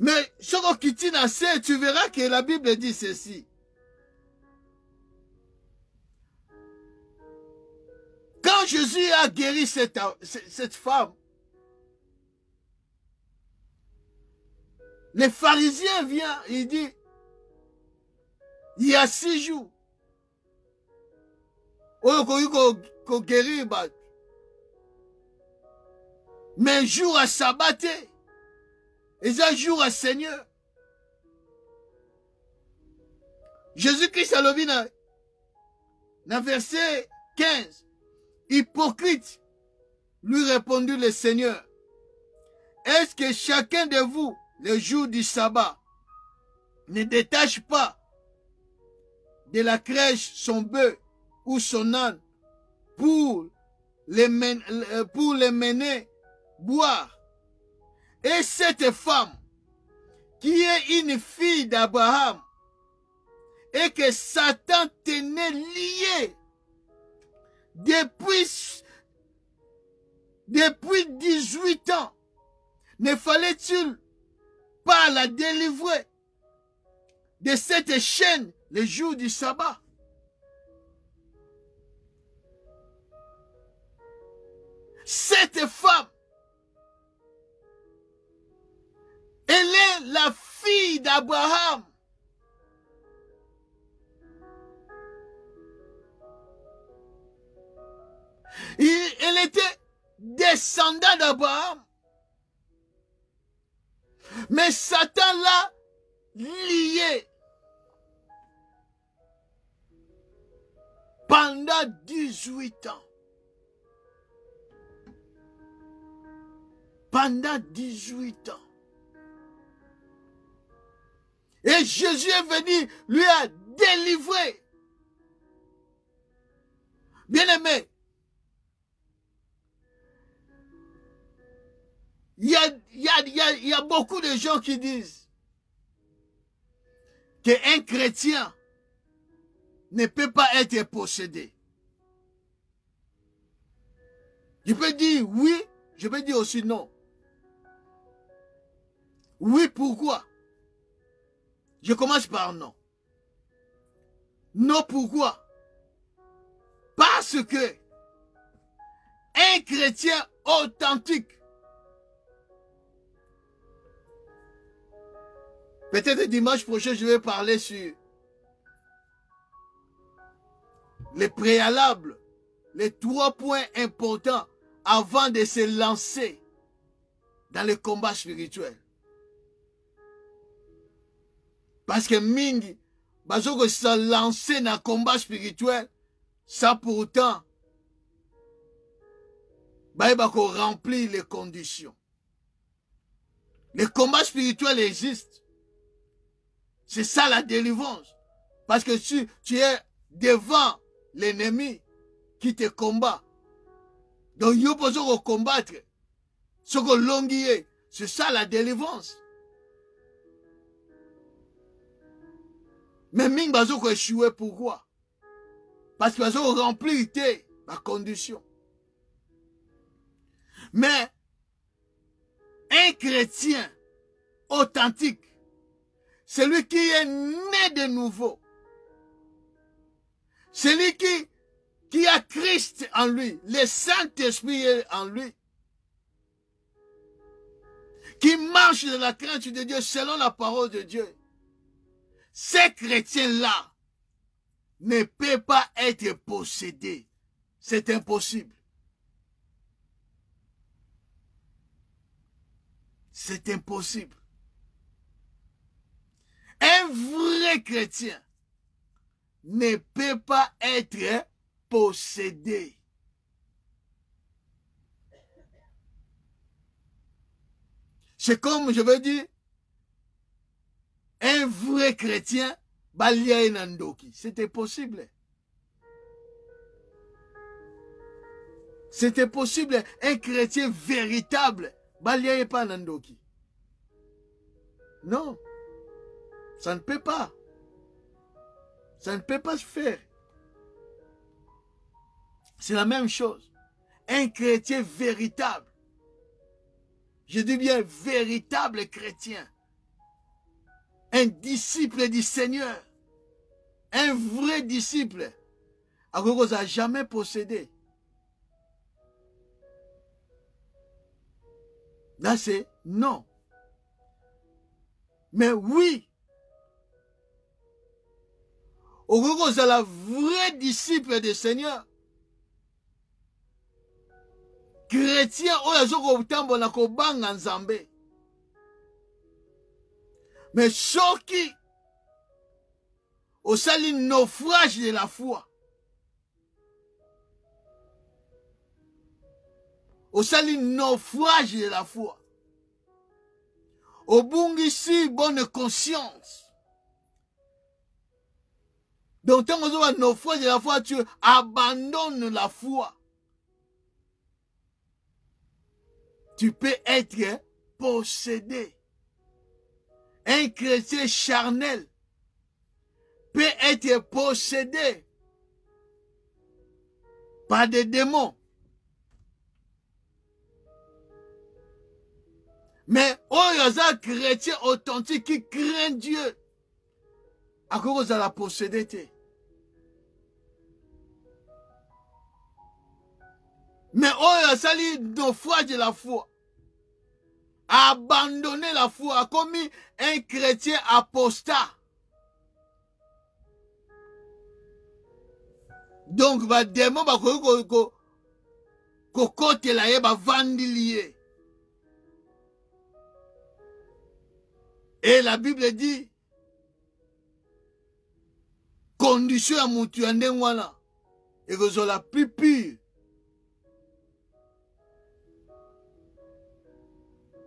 Mais tu verras que la Bible dit ceci. Quand Jésus a guéri cette femme, les pharisiens viennent, il dit, il y a 6 jours, qu'on guérit, mais un jour à sabbaté, et un jour à Seigneur. Jésus-Christ a dit dans verset 15, hypocrite, lui répondit le Seigneur, est-ce que chacun de vous, le jour du sabbat, ne détache pas de la crèche son bœuf ou son âne pour les mener boire? Et cette femme, qui est une fille d'Abraham, et que Satan tenait liée depuis 18 ans, ne fallait-il pas la délivrer de cette chaîne le jour du sabbat? Cette femme, elle est la fille d'Abraham. Elle était descendant d'Abraham. Mais Satan l'a liée pendant 18 ans. Pendant 18 ans. Et Jésus est venu, lui a délivré. Bien-aimé, il y a beaucoup de gens qui disent qu'un chrétien ne peut pas être possédé. Je peux dire oui, je peux dire aussi non. Oui, pourquoi? Je commence par non. Non, pourquoi? Parce que un chrétien authentique, peut-être dimanche prochain, je vais parler sur les préalables, les 3 points importants avant de se lancer dans le combat spirituel. Parce que Mingi, parce que se lancer dans le combat spirituel, ça pourtant, il faut remplir les conditions. Le combat spirituel existe. C'est ça la délivrance. Parce que tu es devant l'ennemi qui te combat. Donc, il faut combattre. Ce que l'onguier, c'est ça la délivrance. Mais Ming Bazoko échoué, pourquoi? Parce que Bazoko remplit la condition. Mais un chrétien authentique, celui qui est né de nouveau, celui qui a Christ en lui, le Saint-Esprit est en lui, qui marche dans la crainte de Dieu selon la parole de Dieu, ces chrétiens-là ne peuvent pas être possédés. C'est impossible. C'est impossible. Un vrai chrétien ne peut pas être possédé. C'est comme, je veux dire, un vrai chrétien, Balia Nandoki. C'était possible. C'était possible. Un chrétien véritable, Balia pas Nandoki. Non. Ça ne peut pas. Ça ne peut pas se faire. C'est la même chose. Un chrétien véritable. Je dis bien véritable chrétien. Un disciple du Seigneur. Un vrai disciple. Agogo n'a jamais possédé. Là, c'est non. Mais oui. Agogo est la vraie disciple du Seigneur. Chrétien, oyo tambola ko banga nzambe. Mais soki Au sali naufrage de la foi. Au sali naufrage de la foi. Au bungisi bonne conscience. Donc, tant que tu as naufrage de la foi, tu abandonnes la foi. Tu peux être possédé. Un chrétien charnel peut être possédé par des démons. Mais un chrétien authentique qui craint Dieu, à cause de la possédé. Mais un sali naufrage de la foi, a abandonné la foi, a commis un chrétien apostat. Donc, les démons vont côté là, ils vont vendre lié. Et la Bible dit, condition à mutuande wana, et que sont la plus pure.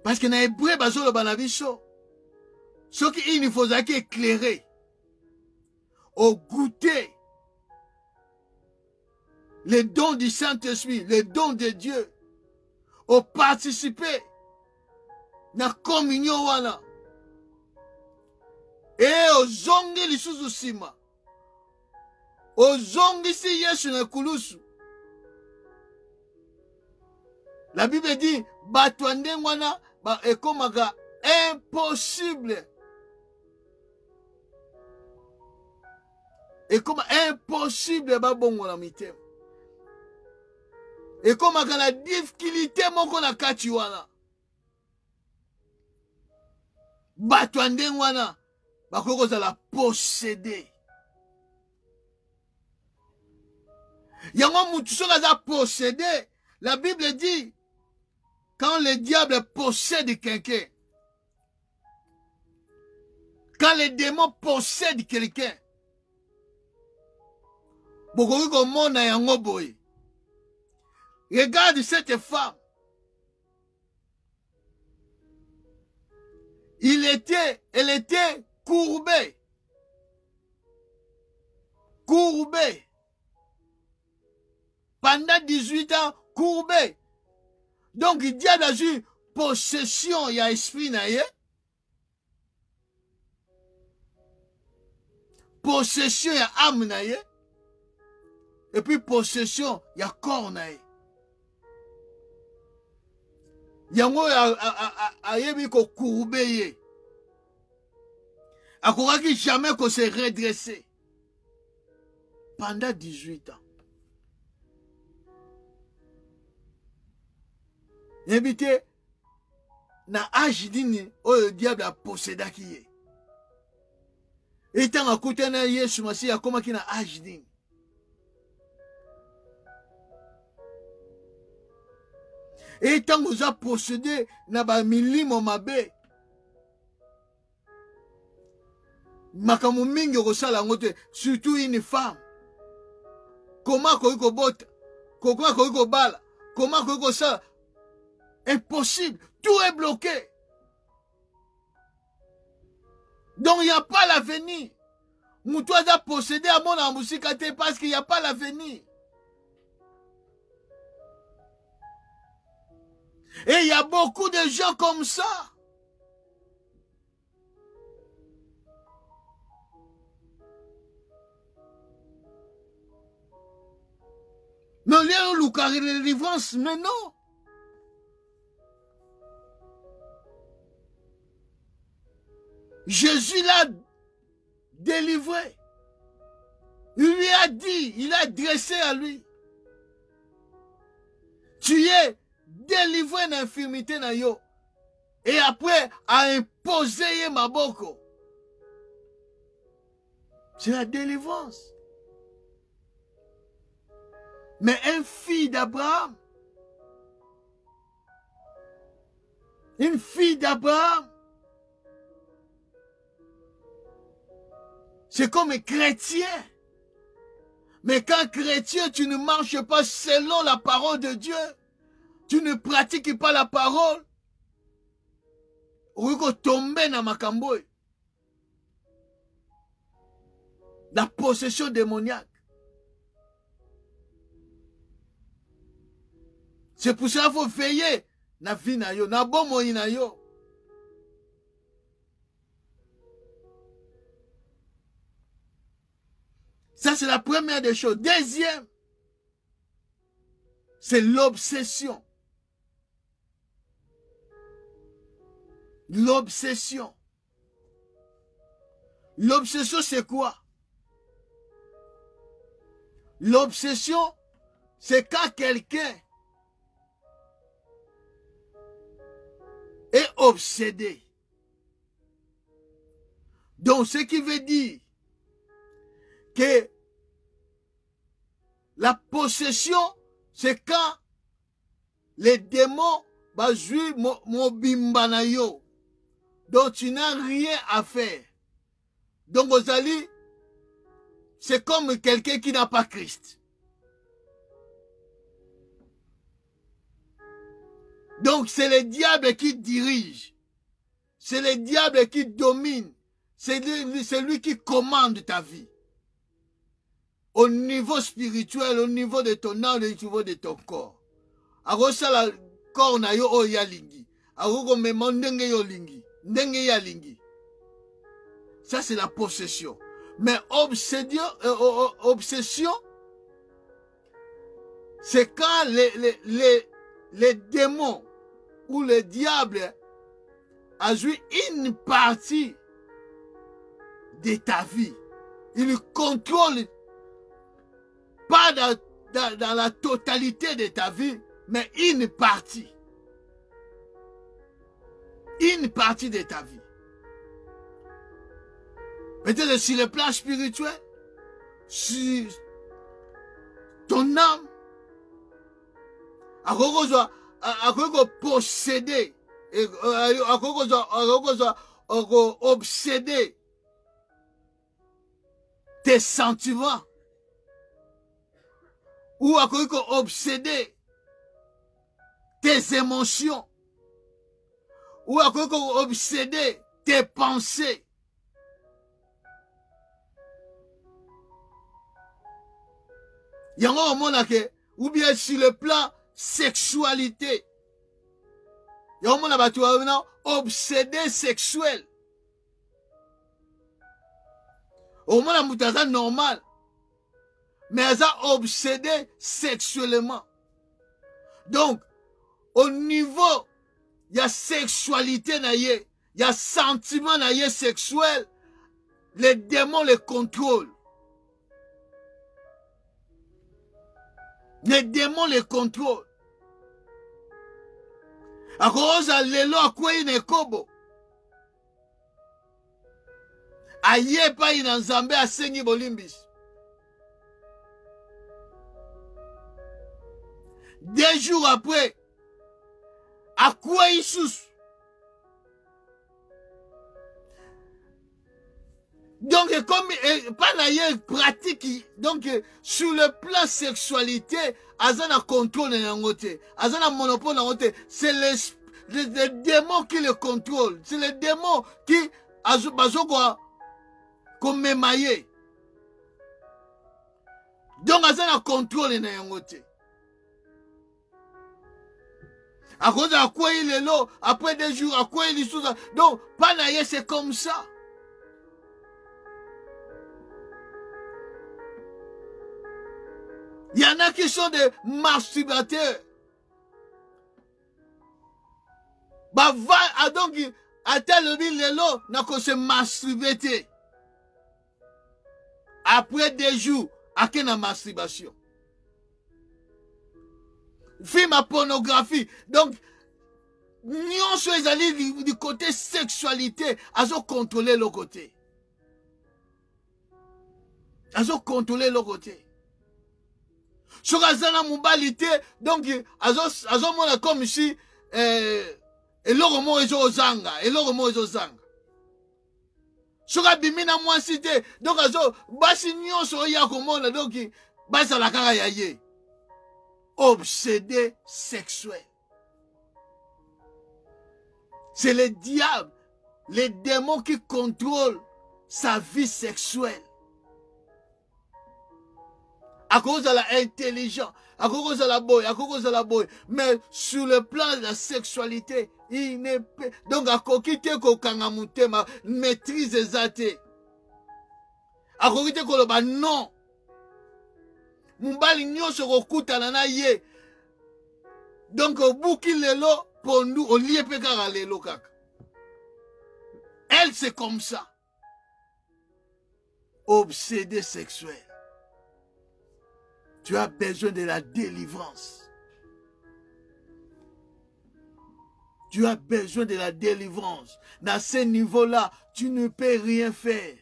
Parce que dans l'hébreu, baso le banabiso, ce qui il faut éclairer, au goûter, les dons du Saint-Esprit, les dons de Dieu, au participer dans la communion wana, et au zongi lisusu sima, au zongi si yesu na kulusu. La Bible dit, batwande wana, et comme impossible. Et comme impossible, bon la mitem. Et comme la difficulté, mon qu'on a katiwana. Batwande wana, bakoko za la posséder. Yango mutu soka za posséder. La Bible dit, quand le diable possède quelqu'un, quand les démons possèdent quelqu'un, regarde cette femme. Elle était courbée. Courbée. Pendant 18 ans, courbée. Donc, il y a dans une possession, il y a esprit naïe. Possession, il y a âme naïe. Et puis, possession, il y a corps naïe. Il y a un ko courbé. A qui jamais qu'on s'est redressé. Pendant 18 ans. Évitez, na âge dini, le diable a possédé qui est. Et tant à côté na Yesu Masi, a comment qui na âge dini. Et tant vous a possédé, na ba milimo mabe. Makamu mingi kosala ngote, surtout une femme. Comment koiko bota? Comment koiko bala? Comment koiko ça? Impossible. Tout est bloqué. Donc il n'y a pas l'avenir. Moutoua a possédé à mon amousikate parce qu'il n'y a pas l'avenir. Et il y a beaucoup de gens comme ça. Mais il y a une délivrance, mais non. Jésus l'a délivré. Il lui a dit, il a dressé à lui. Tu es délivré d'infirmité na yo. Et après, a imposé ma boko. C'est la délivrance. Mais une fille d'Abraham, une fille d'Abraham, C'est comme un chrétien. Mais quand chrétien, tu ne marches pas selon la parole de Dieu, tu ne pratiques pas la parole, tu vas tomber dans makambo. La possession démoniaque. C'est pour ça qu'il faut veiller na vie na yo, na bon moyen na yo. Ça, c'est la première des choses. Deuxième, c'est l'obsession. L'obsession. L'obsession, c'est quoi? L'obsession, c'est quand quelqu'un est obsédé. Donc, ce qui veut dire que la possession, c'est quand les démons jouent mobimbanayo. Donc, tu n'as rien à faire. Donc, Ozali, c'est comme quelqu'un qui n'a pas Christ. Donc, c'est le diable qui dirige. C'est le diable qui domine. C'est lui qui commande ta vie. Au niveau spirituel, au niveau de ton âme, au niveau de ton corps. Alors, ça, le corps na yo o ya lingi. Alors, me ndenge yo lingi. Ndenge ya lingi. Ça, c'est la possession. Mais obsession, c'est quand les démons ou le diable a joué une partie de ta vie. Il contrôle pas dans la totalité de ta vie, mais une partie. Une partie de ta vie. Peut-être sur le plan spirituel, sur ton âme, à quoi posséder, à quoi obséder tes sentiments, ou à quoi obséder tes émotions, ou à quoi obséder tes pensées. Il y a un moment ou bien sur le plan sexualité. Il y a un moment tu as obsédé sexuel. Au moment où tu as normal. Mais tu as obsédé sexuellement. Donc, au niveau, il y a sexualité, il y a sentiment sexuel, les démons les contrôlent. Les démons les contrôlent. À cause de l'élo à quoi il est kobo. Aïe pas il en Zambé à Sengi Bolimbis. 2 jours après, à quoi il sous. Donc, comme pas d'ailleurs pratique, donc sur le plan sexualité, Azana contrôle n'angote, Azana monopole n'angote, c'est les démons qui le contrôlent, c'est les démons qui azokwa comme maillé. Donc Azana contrôle n'angote. À cause de quoi il est là, après 2 jours, à quoi il est sous. Donc, pas d'ailleurs c'est comme ça. Il y en a qui sont des masturbateurs. Bah, donc, à tel moment, n'a qu'on se masturber. Après 2 jours, à quelle masturbation? Film à pornographie. Donc, nous sommes allés du côté sexualité, à contrôler le côté. À contrôler le côté. Sur la mobilité, donc, à comme si, et l'ormo est aux zanga, et l'ormo est aux zanga. soka bimina mwasi te donc azo basi nyonso ya komona donc basa la kaka ya ye obsédé sexuel. C'est le diable, les démons qui contrôlent sa vie sexuelle. À cause de l'intelligence, à cause de la boy, à cause de la boy. Mais sur le plan de la sexualité, il n'est pas. Donc, à kokite ko kangamutema, maîtrise des athées. À kokite ko loba non. Mumbali nyonso kokutana na ye. Donc, buki lelo, pondu, o liye pe kaka lelo kaka. Elle, c'est comme ça. Obsédé sexuel. Tu as besoin de la délivrance. Tu as besoin de la délivrance. Dans ce niveau-là, tu ne peux rien faire.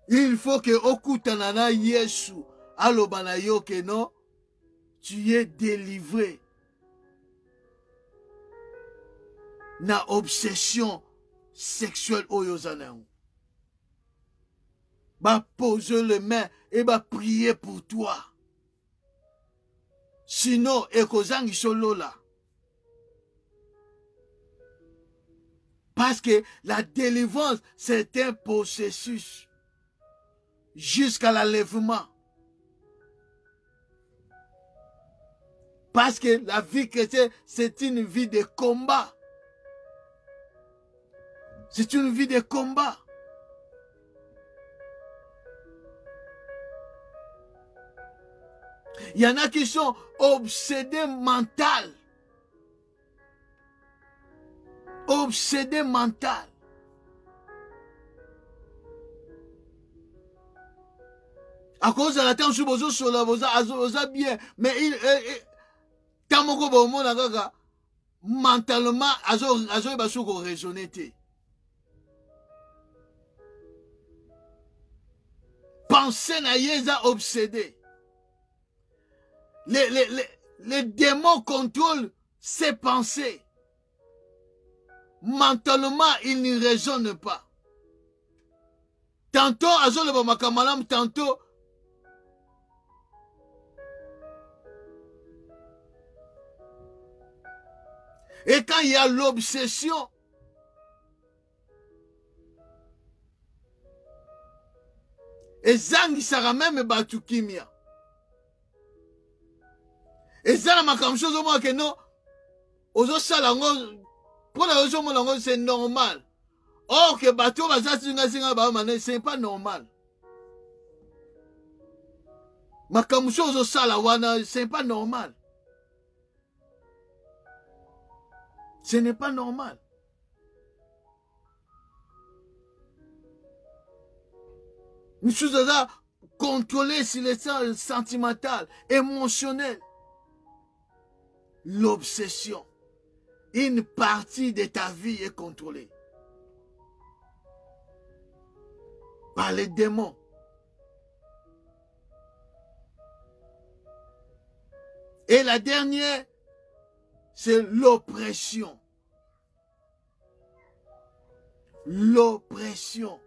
Il faut que okutanana Yesu alobana yo ke non, tu es délivré. Na obsession sexuelle oyozana. Va poser les mains et va prier pour toi. Sinon, ekozangi solo là. Parce que la délivrance, c'est un processus jusqu'à l'enlèvement. Parce que la vie chrétienne, c'est une vie de combat. C'est une vie de combat. Il y en a qui sont obsédés mental. Obsédés mental. À cause de la tension sur bozo sur la boza bien, mais il tamoko bomo na gaga mentalement azo baso ko raisonner te. Penser na yeza obsédé. Les démons contrôlent ses pensées. Mentalement, il ne raisonne pas. Tantôt, azo le bamakamalam, tantôt, et quand il y a l'obsession, et zangi sera même batu kimia. Et ça, ma comme chose au moins que non, aux autres salangos, pour la raison où c'est normal. Or que bateau va c'est pas normal. Ma comme chose au salawana, c'est pas normal. Ce n'est pas normal. Une chose là, contrôler sur les sens sentimental, émotionnel. L'obsession. Une partie de ta vie est contrôlée par les démons. Et la dernière, c'est l'oppression. L'oppression.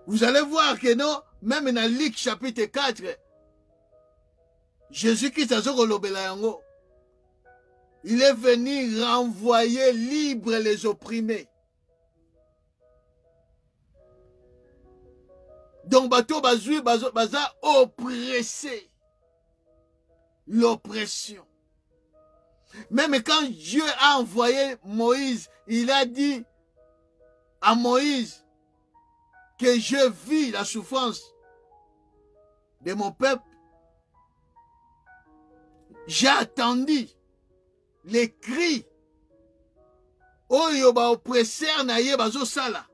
Vous allez voir que non, même dans Luc chapitre 4, Jésus-Christ a il est venu renvoyer libres les opprimés. Donc, bateau baza oppressé. L'oppression. Même quand Dieu a envoyé Moïse, il a dit à Moïse que je vis la souffrance de mon peuple. J'ai attendu les cris. Oyo ba oppresseur na ye bazo sala.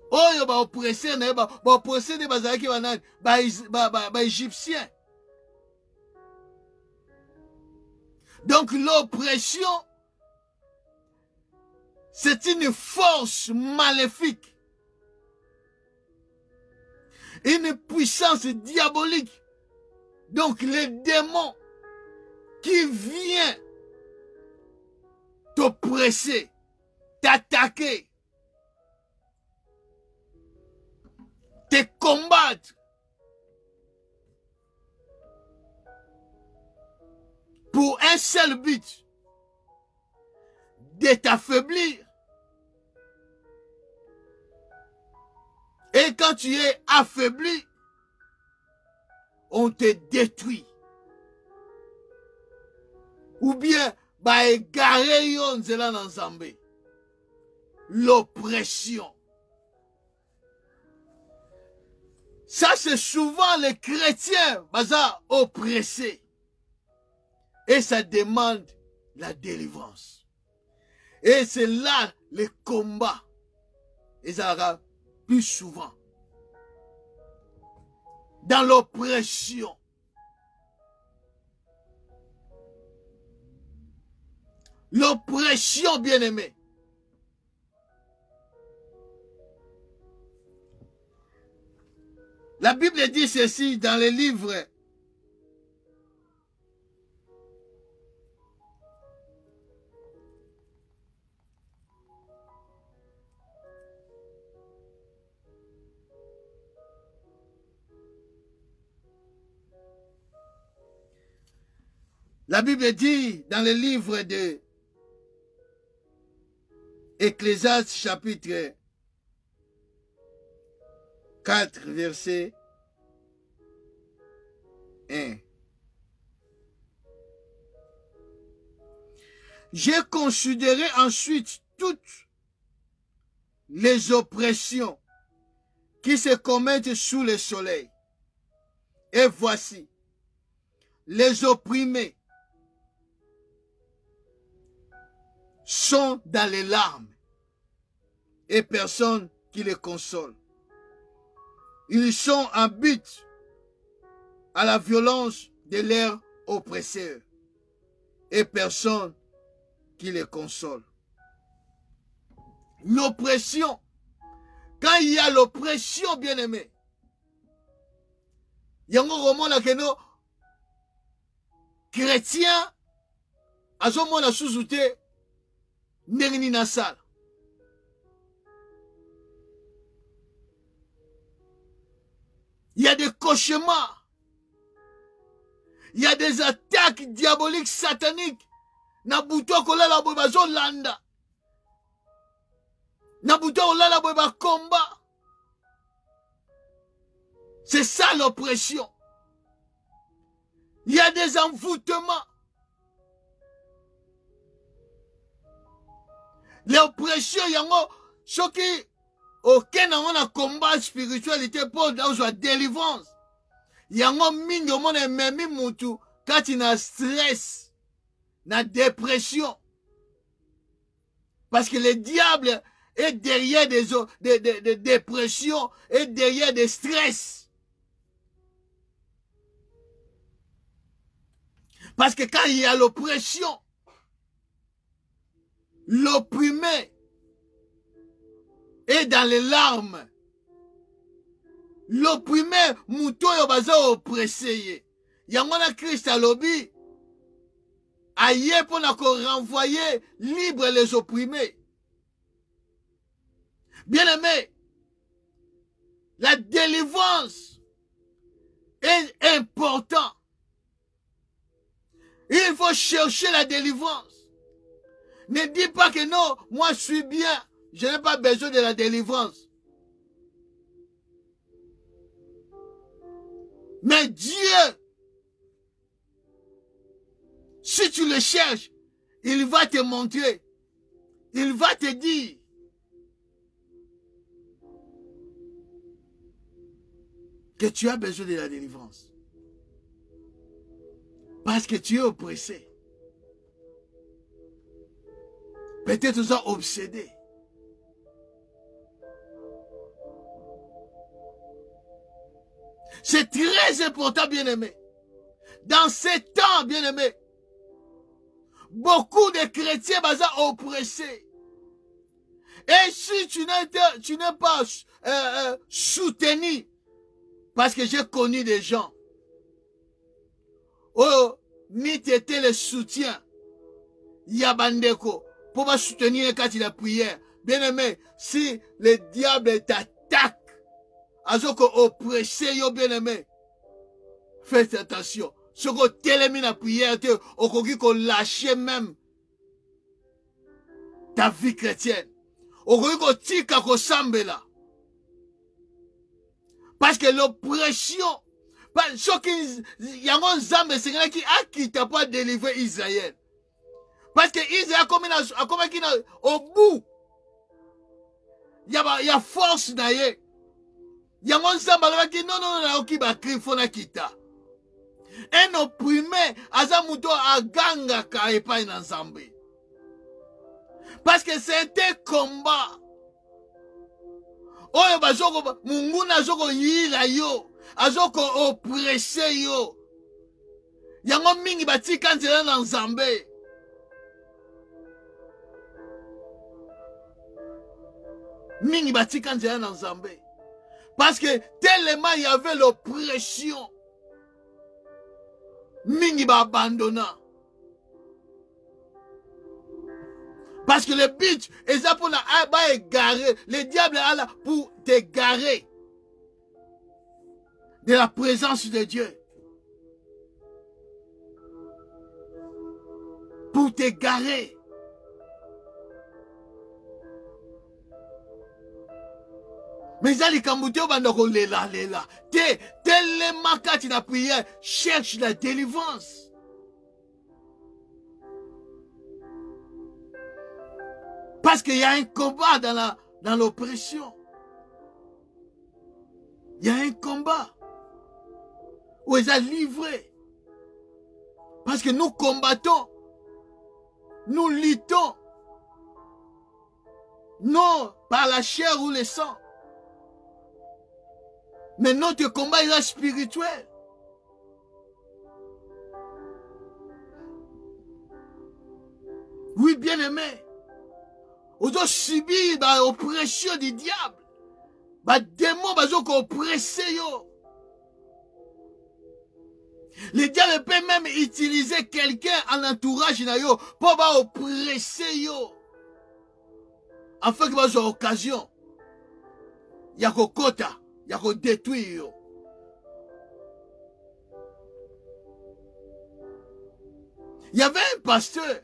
Oyo ba oppresseur na ye ba oppresseur de bazaki banani ba égyptien. Donc l'oppression, c'est une force maléfique. Une puissance diabolique. Donc les démons qui viennent t'oppresser, t'attaquer, te combattre pour un seul but, de t'affaiblir. Et quand tu es affaibli, on te détruit. Ou bien, égarer yon nzela na Nzambe. L'oppression. Ça, c'est souvent les chrétiens, oppressés. Et ça demande la délivrance. Et c'est là le combat. Et ça aura plus souvent. Dans l'oppression. L'oppression, bien-aimé. La Bible dit ceci dans les livres. La Bible dit dans le livre de Ecclésiaste chapitre 4 verset 1. J'ai considéré ensuite toutes les oppressions qui se commettent sous le soleil. Et voici, les opprimés sont dans les larmes et personne qui les console. Ils sont en but à la violence de leurs oppresseurs et personne qui les console. L'oppression, quand il y a l'oppression, bien-aimé, il y a un roman là que nos chrétiens, à ce moment-là, sous-outé, Nengni Nassal. Il y a des cauchemars. Il y a des attaques diaboliques, sataniques. Nabuto kolala boba zolanda. Nabuto kolala boba combat. C'est ça l'oppression. Il y a des envoûtements. L'oppression, il y a ce qui, aucun n'a combat spiritualité pour la délivrance. Il y a un mingi au monde même mutu quand il a stress, na dépression. Parce que le diable est derrière des dépressions et derrière des stress. Parce que quand il y a l'oppression, l'opprimé est dans les larmes. L'opprimé, mouto yo baza oppressé. Yangona Christ a lobby. Aïe pour renvoyer libre les opprimés. Bien aimé, la délivrance est importante. Il faut chercher la délivrance. Ne dis pas que non, moi je suis bien, je n'ai pas besoin de la délivrance. Mais Dieu, si tu le cherches, il va te montrer, il va te dire que tu as besoin de la délivrance. Parce que tu es oppressé. Peut-être tu es obsédé. C'est très important, bien-aimé. Dans ces temps, bien-aimé, beaucoup de chrétiens sont oppressés. Et si tu n'es pas soutenu, parce que j'ai connu des gens, oh, ni t'étais le soutien, Yabandeko, pour soutenir quand il a prière. Bien aimé, si le diable t'attaque, azoko oppressé yo bien aimé, faites attention. Ce que télémine la prière, au coquille qu'on lâche même ta vie chrétienne. Au coquille qu'on tika qu'on semble là. Parce que l'oppression, ce qui y a un zambe, c'est quelqu'un qui n'a pas délivré Israël. Parce que Israël a comme au bout, il y a force d'ailleurs. Il y a un zambe qui non, qui va crier, faut la quitter. Un opprimé, azamuto aganga ka epai na Nzambe. Parce que c'est un combat. Oyo bazoko munguna azoko yila yo, azoko oppressé yo. Yango mingi batika nzela na Nzambe. Mingi batika nzela na Nzambe. Parce que tellement il y avait l'oppression. Mingi ba abandonna. Parce que le but est ça pour égarer. Le diable est là pour t'égarer de la présence de Dieu. Pour t'égarer. Mais ça, les Camboudéens, lela. Tellement quand tu as prié, cherche la délivrance. Parce qu'il y a un combat dans l'oppression. Il y a un combat où ils ont livré. Parce que nous combattons. Nous luttons. Non par la chair ou le sang. Mais notre combat est spirituel. Oui, bien aimé. On doit subir l'oppression du diable. Les démons sont oppressés. Le diable peut même utiliser quelqu'un en entourage pour oppresser. Afin qu'il y ait occasion. Il y a un quota. Il y a un détruire. Il y avait un pasteur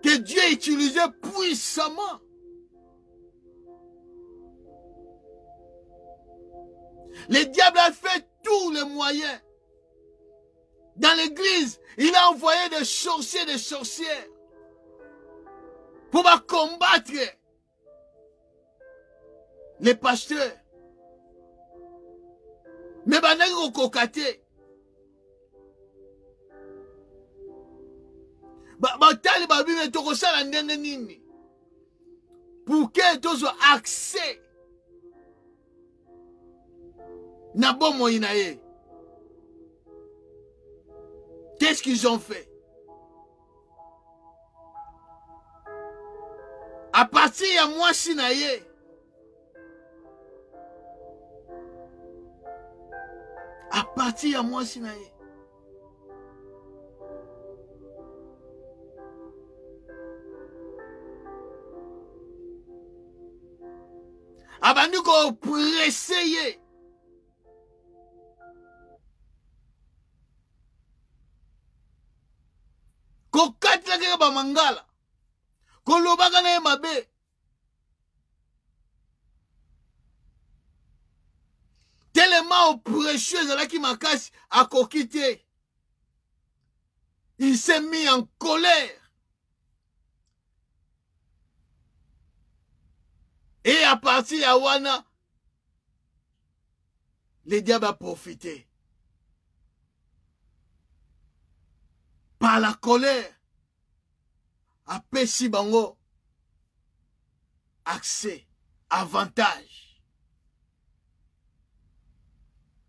que Dieu utilisait puissamment. Le diable a fait tous les moyens. Dans l'église, il a envoyé des sorciers, des sorcières pour combattre les pasteurs. Mais banango kokate. Batali babi metoko sala ndenge nini. Pour que tozo accès na bomo inaye. Qu'est-ce qu'ils ont fait? À partir de moi sinaye. À partir de moi sinaye. Abandi ko pressé. Ko katla ke ba mangala. Ko lobaka na mabe. Tellement oppressé qui m'a cassé à coquiter. Il s'est mis en colère. Et à partir de Wana, le diable a profité. Par la colère, a Pessi Bango accès, avantage,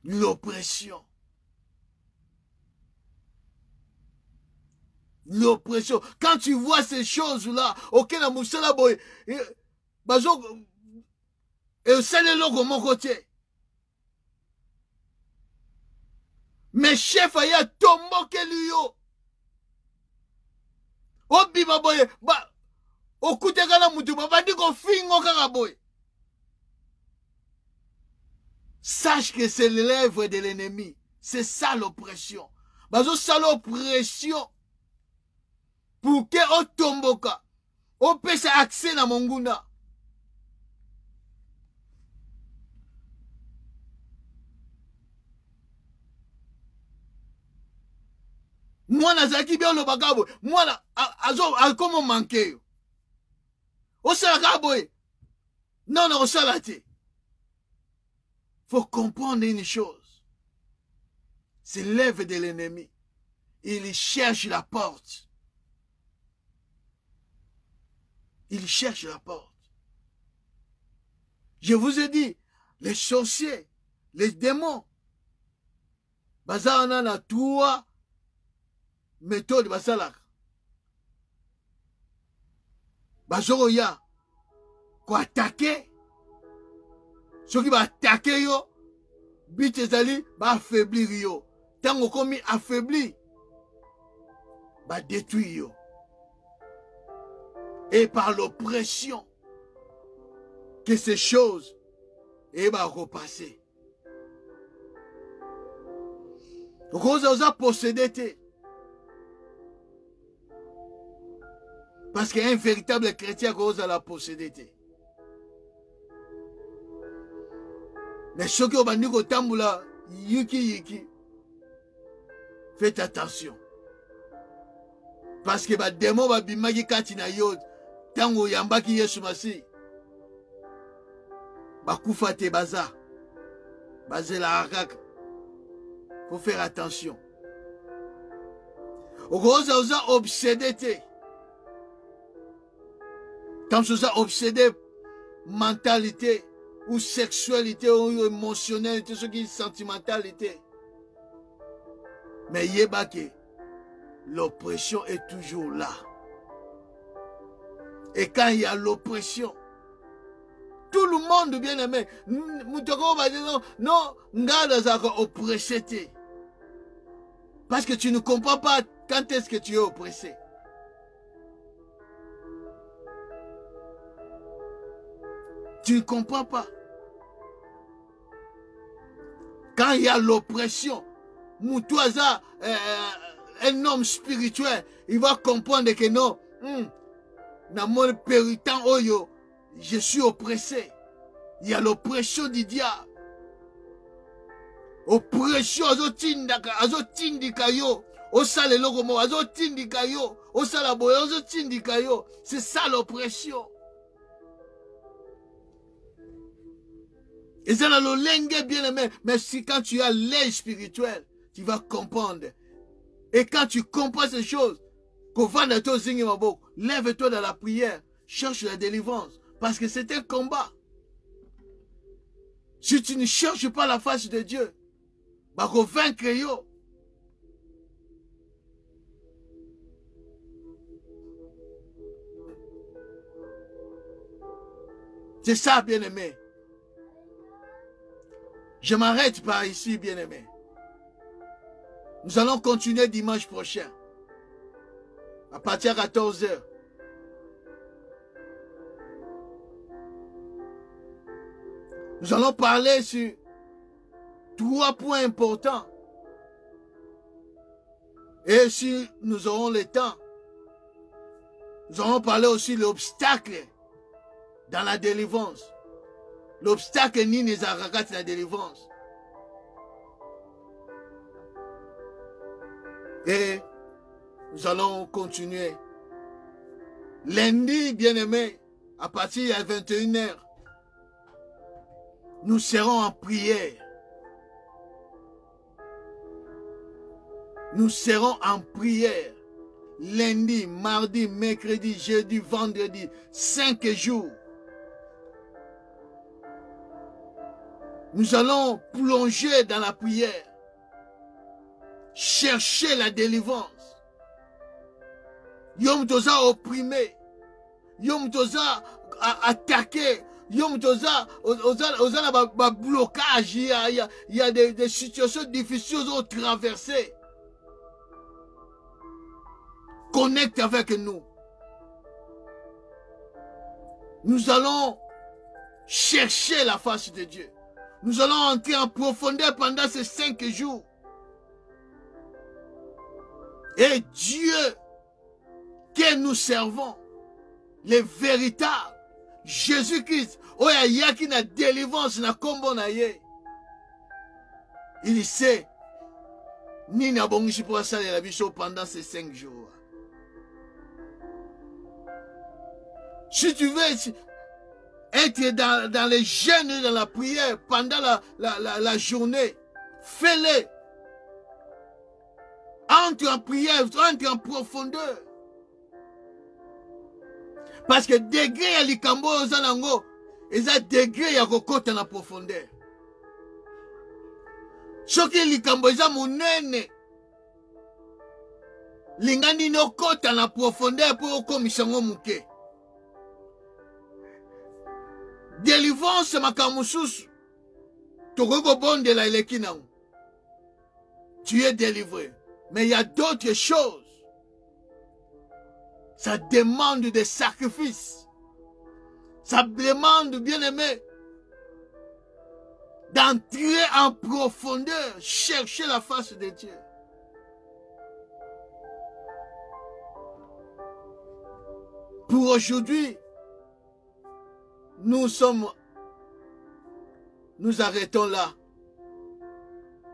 l'oppression. L'oppression. Quand tu vois ces choses-là, auquel la moussala boy, et c'est le logo mon côté. Mais chef aya tombo ke lui. Obima boye, ba, okute kana mutu, babandi ko fingo kaka boye. Sache que c'est l'œuvre de l'ennemi. C'est ça l'oppression. Bazo ça l'oppression. Pour que otomboka, opesa accès na monguna. Mwana zaki bien le bagabo. Mwana comment manquer. Osala kaboy. Non, non, osala te. Faut comprendre une chose. C'est l'œuvre de l'ennemi. Il cherche la porte. Il cherche la porte. Je vous ai dit, les sorciers, les démons, bazana na trois méthodes basalaka. Bazoro ya ko attaquer. Ceux qui vont attaquer yo, but ezali ba affaiblir yo. Tango komi affaibli, ba détruire yo. Et par l'oppression que ces choses va repasser. Rose a possédé. Parce qu'un véritable chrétien Rose a la possédé. Mais ceux qui ont banni au tamboula, yiki, faites attention. Parce que les démons va bimagi katina yod. Tango yambaki Yesu Masi. Bakufa te baza. Bazé la harak. Faut faire attention. Rose a obsédé te. Quand vous avez obsédé mentalité ou sexualité ou émotionnalité, ce qui est sentimentalité. Mais yebake, l'oppression est toujours là. Et quand il y a l'oppression, tout le monde bien aimé, non, oppressé. Parce que tu ne comprends pas quand est-ce que tu es oppressé. Tu ne comprends pas. Quand il y a l'oppression, Moutouaza, un homme spirituel, il va comprendre que non, dans mon péritan oyo, je suis oppressé. Il y a l'oppression du diable. Oppression, azotindika yo, osale logomo, azotindika yo, osala boyo, azotindika yo. C'est ça l'oppression. Et c'est dans le lingue bien aimé, mais si quand tu as l'œil spirituel, tu vas comprendre. Et quand tu comprends ces choses, lève-toi dans la prière, cherche la délivrance, parce que c'est un combat. Si tu ne cherches pas la face de Dieu, bah vaincre yo. C'est ça, bien aimé. Je m'arrête par ici, bien aimé. Nous allons continuer dimanche prochain. À partir de 14 h. Nous allons parler sur 3 points importants. Et si nous aurons le temps, nous allons parler aussi de l'obstacle dans la délivrance. L'obstacle ni les aragat dans la délivrance. Et nous allons continuer. Lundi, bien-aimé, à partir de 21 h, nous serons en prière. Nous serons en prière. Lundi, mardi, mercredi, jeudi, vendredi, 5 jours. Nous allons plonger dans la prière. Chercher la délivrance. Yom toza opprimé. Yom toza attaqué. Yom toza oza blocage. Il y a des situations difficiles à traverser. connecte avec nous. Nous allons chercher la face de Dieu. Nous allons entrer en profondeur pendant ces 5 jours. Et Dieu que nous servons, le véritable Jésus-Christ, oya yaki na délivrance na kombo na ye. Il sait nini abongishi pour salela biso pendant ces 5 jours. Si tu veux être dans les jeûnes et dans la prière pendant la journée, fais-le. Entre en prière, entre en profondeur. Parce que degré ya likambo ozanango, eza degré ya kokota na profondeur. Soki likambo eza munene, lingani no kota na profondeur pour okomisango muke. Délivrance makamususu, tokoko bonde la eleki nango. Tu es délivré. Mais il y a d'autres choses. Ça demande des sacrifices. Ça demande, bien aimé, d'entrer en profondeur, chercher la face de Dieu. Pour aujourd'hui, nous arrêtons là.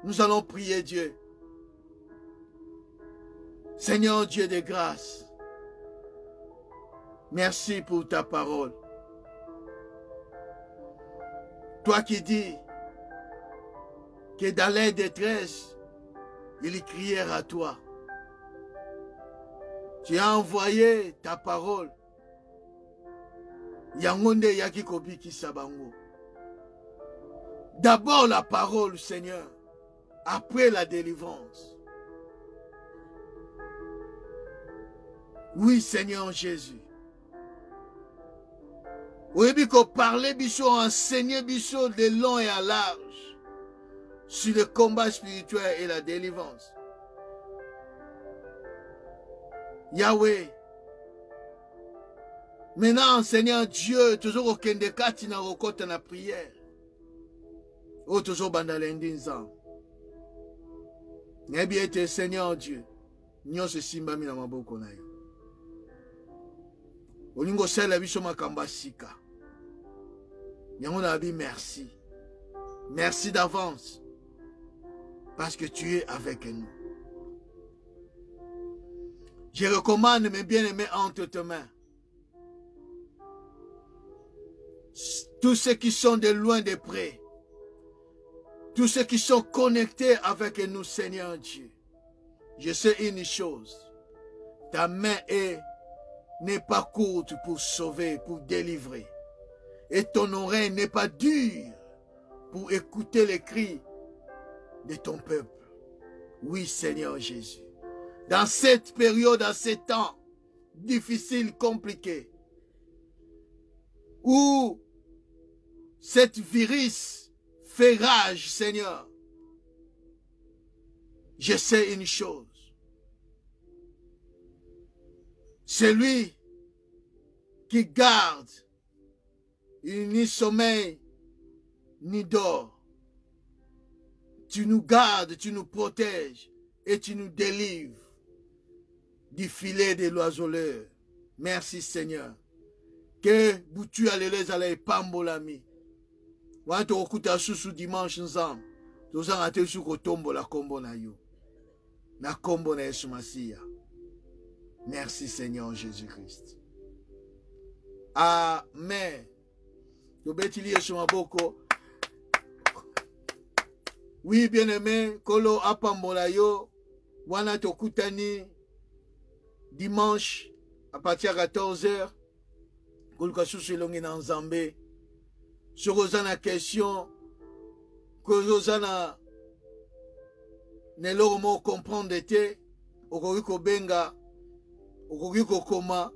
Nous allons prier Dieu. Seigneur Dieu de grâce, merci pour ta parole. Toi qui dis que dans leur détresse, ils crièrent à toi. Tu as envoyé ta parole. Yangonde yaki kobiki sabango. D'abord la parole, Seigneur, après la délivrance. Oui, Seigneur Jésus. Oui, qu'on parlait biso, enseigner biso de long et à large sur le combat spirituel et la délivrance. Yahweh. Maintenant, Seigneur Dieu, toujours au kendekati na rokota na prière. O toujours bandalengi nzam. Nebi ete Seigneur Dieu. Nyonso simbami na maboko na yo. Olingo sala biso makamba sika. Yango na bi merci. Merci d'avance. Parce que tu es avec nous. Je recommande mes bien-aimés entre tes mains. Tous ceux qui sont de loin de près. Tous ceux qui sont connectés avec nous, Seigneur Dieu. Je sais une chose. Ta main n'est pas courte pour sauver, pour délivrer. Et ton oreille n'est pas dure pour écouter les cris de ton peuple. Oui, Seigneur Jésus. Dans cette période, dans ces temps difficiles, compliqués, où cette virus fait rage, Seigneur, je sais une chose. Celui qui garde, il ni sommeil, ni dort. Tu nous gardes, tu nous protèges et tu nous délivres du filet de l'oiseleur. Merci Seigneur. Que butu alele zala pambolami. Wanto okuta susu dimanche nzam. Tozanga te su kotombo la kombo na yo. Na kombo na Yesu Masiya. Merci Seigneur Jésus-Christ. Amen. Tobetili Yesu maboko. Oui, bien-aimé, kolo apambola yo. Wana tokutani dimanche à partir de 14h. Koluka susu elongi na Nzambe. Sokoza na question. Kozoza na neloko mo comprendre te. Okoki kobenga. Okoki kokoma.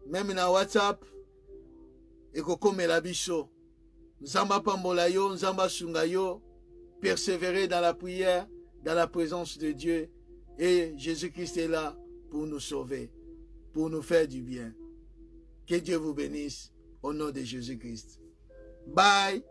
Même na WhatsApp. Ekokomela biso. Nzamba pambola yo. Nzamba sunga yo. Persévérer dans la prière. Dans la présence de Dieu. Et Jésus-Christ est là pour nous sauver, pour nous faire du bien. Que Dieu vous bénisse au nom de Jésus-Christ. Bye.